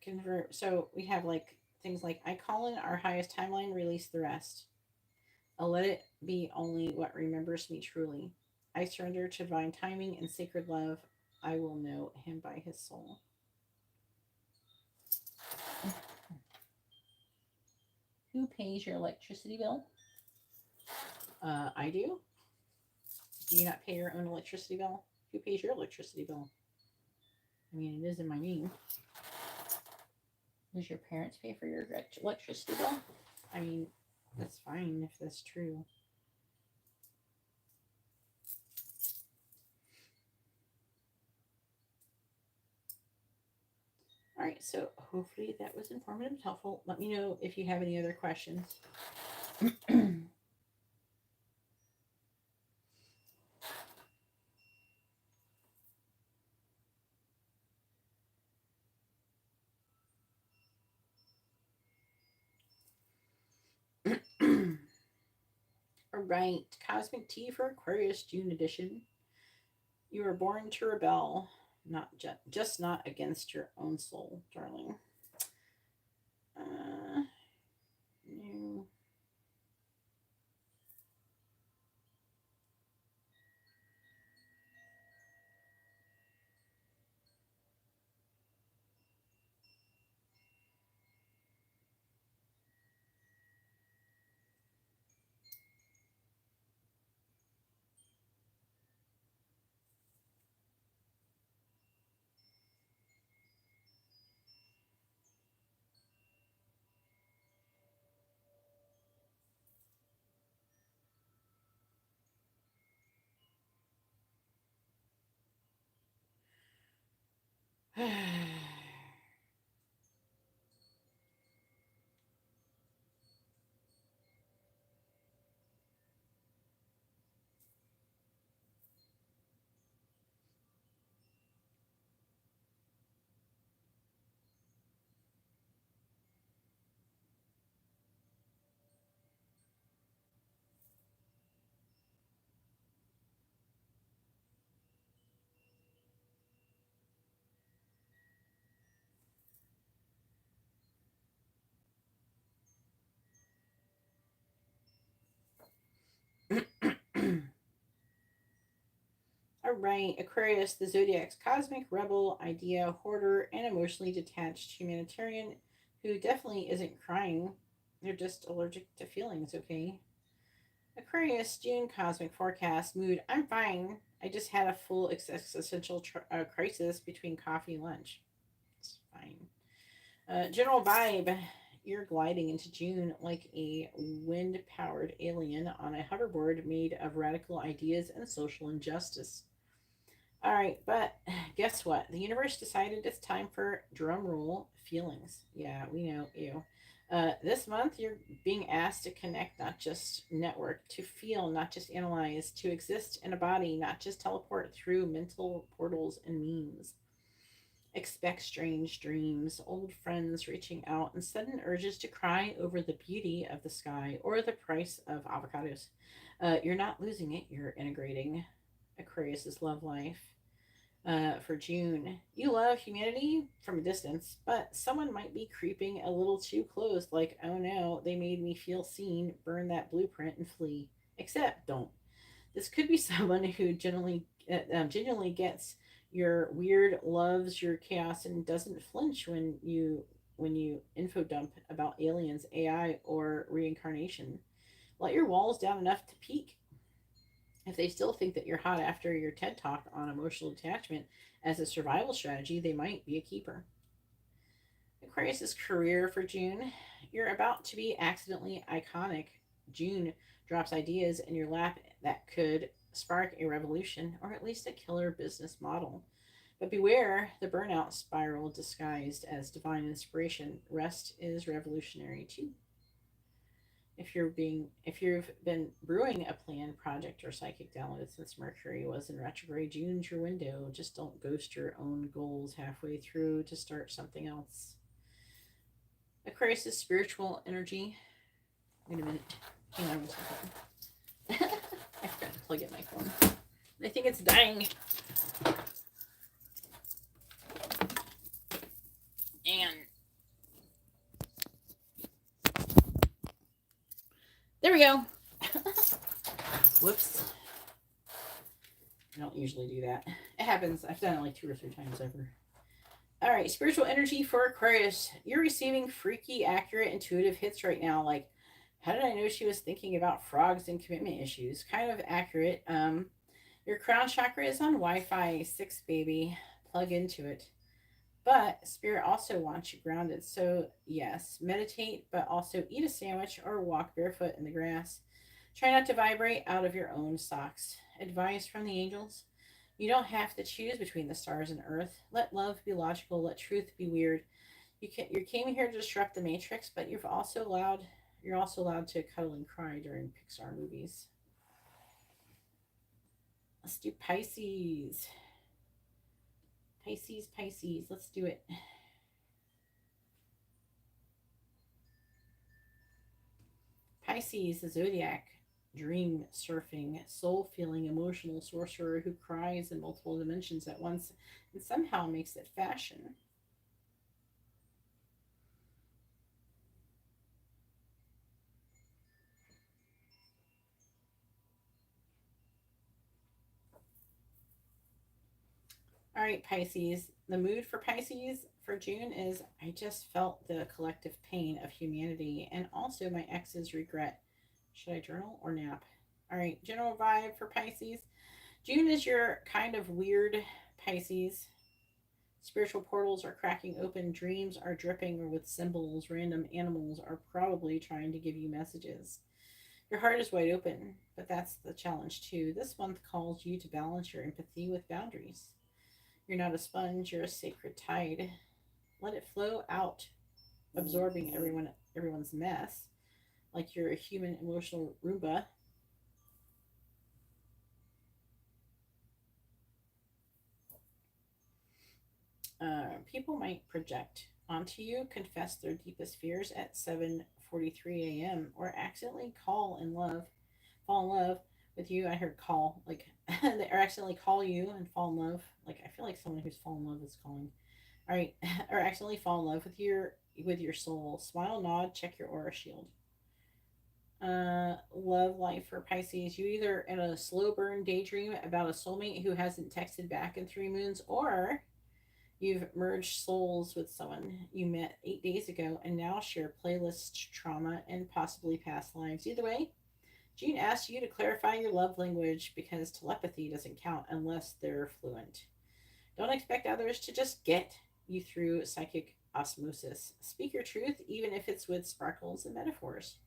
convert. So we have like things like I call in our highest timeline, release the rest. I'll let it be only what remembers me truly. I surrender to divine timing and sacred love. I will know him by his soul. Who pays your electricity bill? I do. Do you not pay your own electricity bill? Who pays your electricity bill? I mean, it is in my name. Does your parents pay for your electricity bill? I mean, that's fine if that's true. right, so hopefully that was informative and helpful. Let me know if you have any other questions. All right, Cosmic Tea for Aquarius, June edition. You were born to rebel, not just not against your own soul, darling. New. All right, Aquarius, the zodiac's cosmic rebel, idea hoarder, and emotionally detached humanitarian who definitely isn't crying. They're just allergic to feelings, okay? Aquarius, June cosmic forecast, mood. I'm fine. I just had a full existential crisis between coffee and lunch. It's fine. General vibe. You're gliding into June like a wind powered alien on a hoverboard made of radical ideas and social injustice. All right, but guess what? The universe decided it's time for drum roll feelings. Yeah, we know you. This month, you're being asked to connect, not just network, to feel, not just analyze, to exist in a body, not just teleport through mental portals and memes. Expect strange dreams, old friends reaching out, and sudden urges to cry over the beauty of the sky or the price of avocados. You're not losing it, you're integrating Aquarius's love life for June. You love humanity from a distance, but someone might be creeping a little too close, like, oh no, they made me feel seen, burn that blueprint and flee. Except, don't. This could be someone who genuinely gets your weird, loves your chaos, and doesn't flinch when you info dump about aliens, AI, or reincarnation. Let your walls down enough to peek. If they still think that you're hot after your TED talk on emotional attachment as a survival strategy, they might be a keeper. Aquarius's career for June. You're about to be accidentally iconic. June drops ideas in your lap that could spark a revolution or at least a killer business model. But beware the burnout spiral disguised as divine inspiration. Rest is revolutionary too. If you've been brewing a planned project or psychic download since Mercury was in retrograde, June's your window. Just don't ghost your own goals halfway through to start something else. Aquarius' spiritual energy. Wait a minute. Hang on a second. I forgot to plug in my phone. I think it's dying. And there we go. Whoops. I don't usually do that. It happens. I've done it like 2 or 3 times over. All right, spiritual energy for Aquarius. You're receiving freaky, accurate, intuitive hits right now. Like, how did I know she was thinking about frogs and commitment issues? Kind of accurate. Your crown chakra is on Wi-Fi 6, baby. Plug into it. But spirit also wants you grounded. So yes, meditate, but also eat a sandwich or walk barefoot in the grass. Try not to vibrate out of your own socks. Advice from the angels. You don't have to choose between the stars and Earth. Let love be logical. Let truth be weird. You came here to disrupt the Matrix, but you're also allowed to cuddle and cry during Pixar movies. Let's do Pisces. Pisces, Pisces. Let's do it. Pisces, the zodiac, dream surfing, soul feeling, emotional sorcerer who cries in multiple dimensions at once and somehow makes it fashion. All right, Pisces. The mood for Pisces for June is I just felt the collective pain of humanity and also my ex's regret. Should I journal or nap? All right, general vibe for Pisces. June is your kind of weird Pisces. Spiritual portals are cracking open, dreams are dripping with symbols, random animals are probably trying to give you messages. Your heart is wide open, but that's the challenge too. This month calls you to balance your empathy with boundaries. You're not a sponge, you're a sacred tide. Let it flow out, absorbing everyone's mess, like you're a human emotional Roomba. People might project onto you, confess their deepest fears at 7:43 a.m., or accidentally fall in love with you. I heard call like they or accidentally call you and fall in love. Like I feel like someone who's fallen in love is calling. All right, or accidentally fall in love with your soul. Smile, nod, check your aura shield. Love life for Pisces. You either in a slow burn daydream about a soulmate who hasn't texted back in 3 moons, or you've merged souls with someone you met 8 days ago and now share playlists, trauma, and possibly past lives. Either way, Gene asks you to clarify your love language because telepathy doesn't count unless they're fluent. Don't expect others to just get you through psychic osmosis. Speak your truth, even if it's with sparkles and metaphors.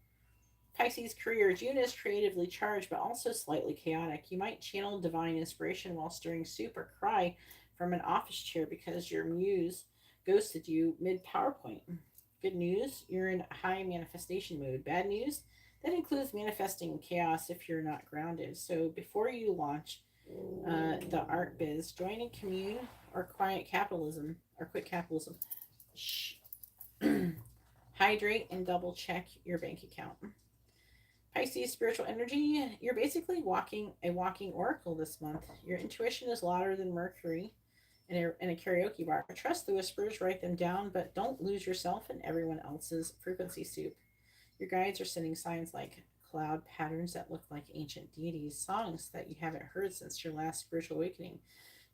Pisces career. June is creatively charged but also slightly chaotic. You might channel divine inspiration while stirring soup or cry from an office chair because your muse ghosted you mid PowerPoint. Good news, you're in high manifestation mode. Bad news, that includes manifesting chaos if you're not grounded. So before you launch the art biz, join in commune or quiet capitalism or quit capitalism. Shh. Hydrate and double check your bank account. Pisces spiritual energy, you're basically walking oracle this month. Your intuition is louder than Mercury in a karaoke bar. Trust the whispers, write them down, but don't lose yourself in everyone else's frequency soup. Your guides are sending signs like cloud patterns that look like ancient deities, songs that you haven't heard since your last spiritual awakening,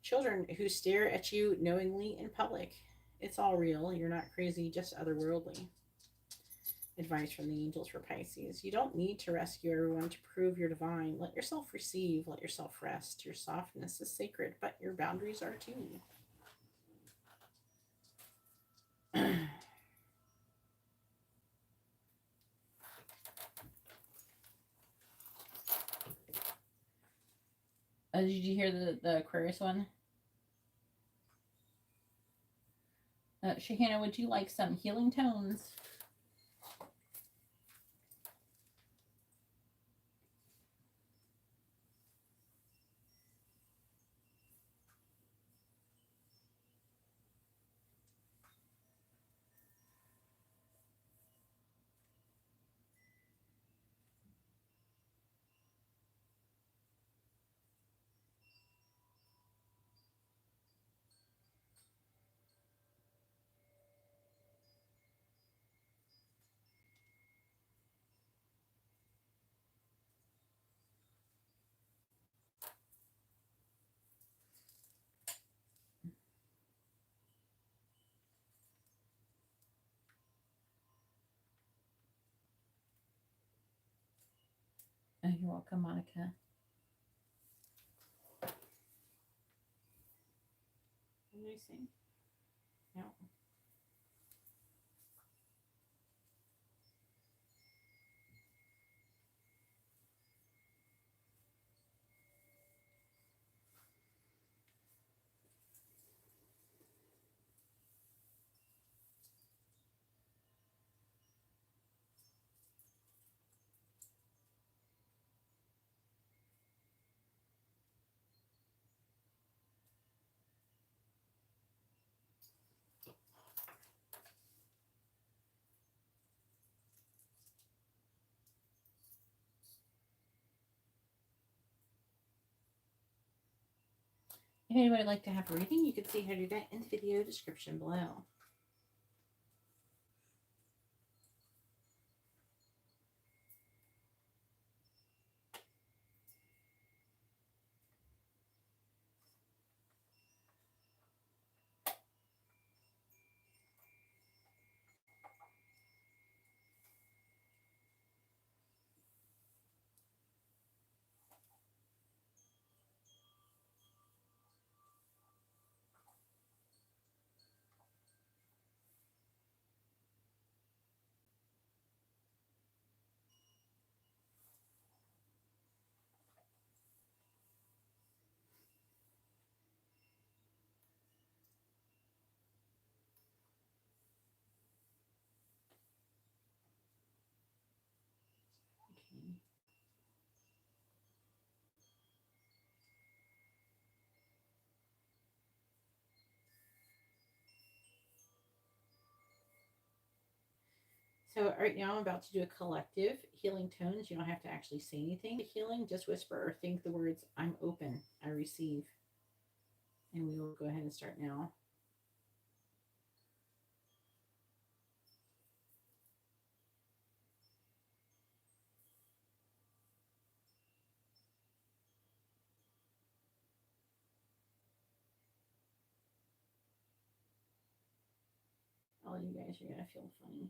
children who stare at you knowingly in public. It's all real. You're not crazy, just otherworldly. Advice from the angels for Pisces. You don't need to rescue everyone to prove you're divine. Let yourself receive, let yourself rest. Your softness is sacred, but your boundaries are too. Did you hear the Aquarius one? Shahana, would you like some healing tones? Oh, you're welcome, Monica. What did I say? No. If anybody would like to have a reading, you can see how to do that in the video description below. Okay. So right now I'm about to do a collective healing tones. You don't have to actually say anything to healing, just whisper or think the words, I'm open, I receive. And we will go ahead and start now. All you guys are going to feel funny.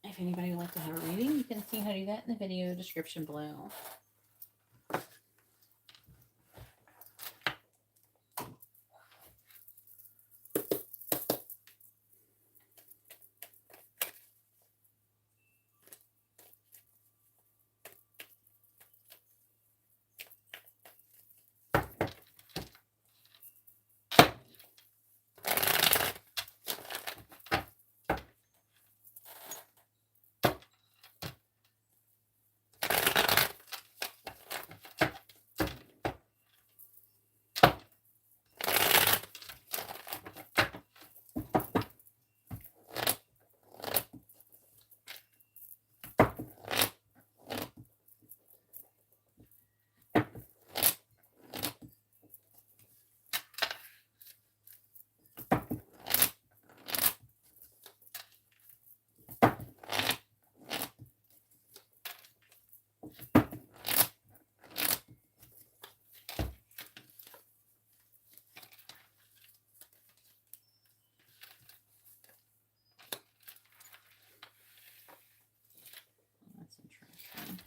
If anybody would like to have a reading, you can see how to do that in the video description below. That's interesting.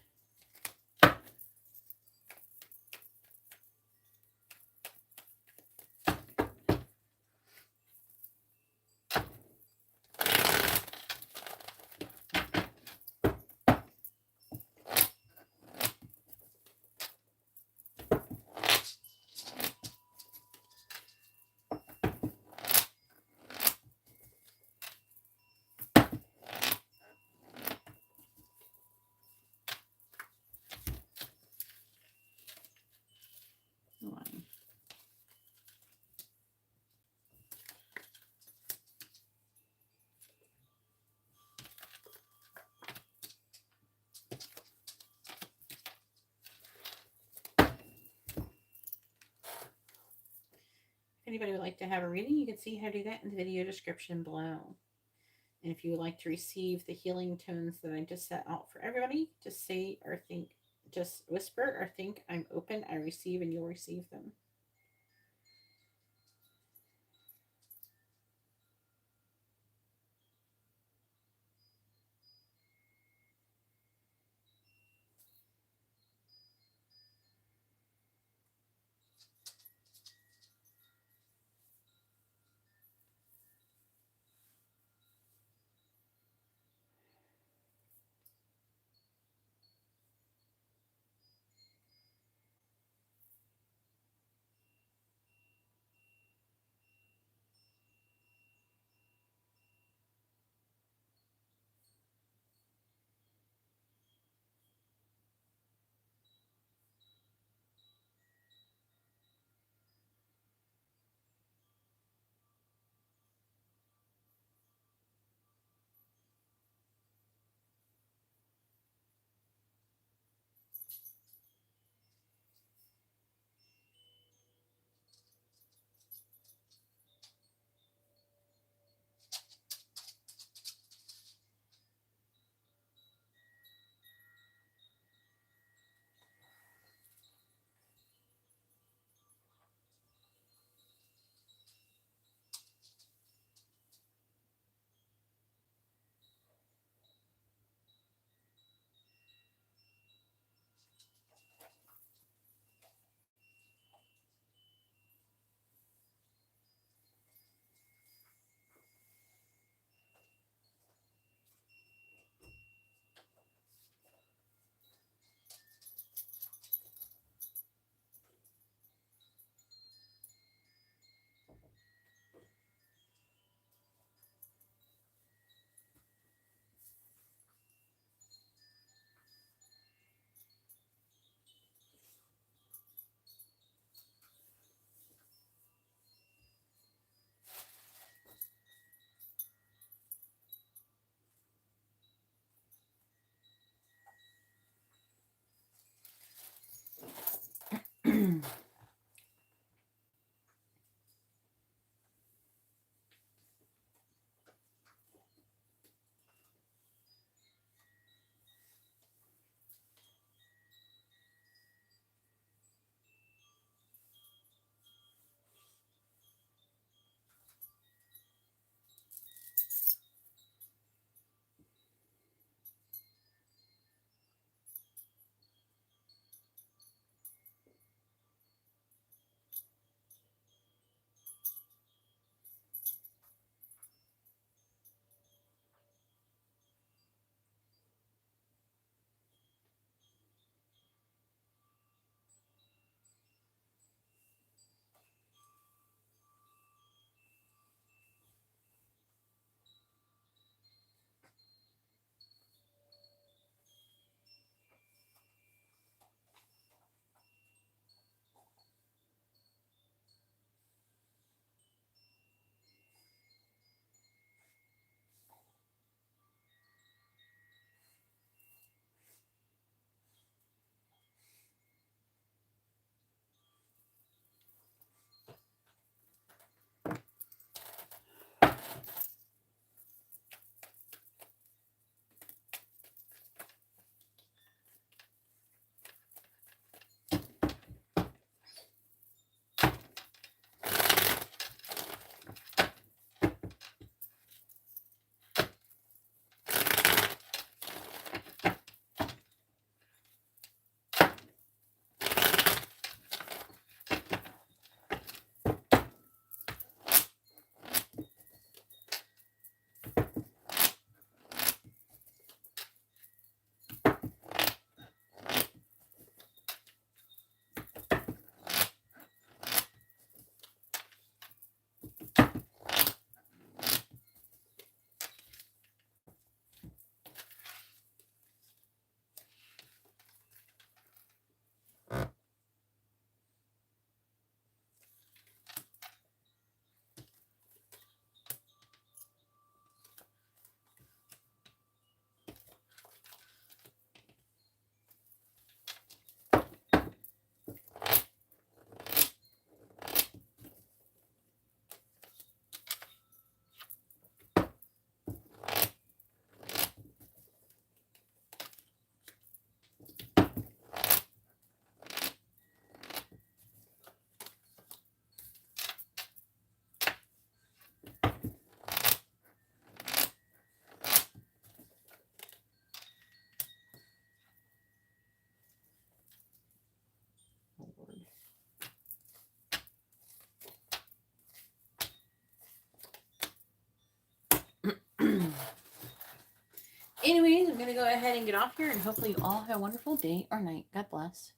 One. If anybody would like to have a reading, you can see how to do that in the video description below. And if you would like to receive the healing tones that I just set out for everybody, just say or think, just whisper or think, I'm open, I receive, and you'll receive them. Anyways, I'm going to go ahead and get off here, and hopefully you all have a wonderful day or night. God bless.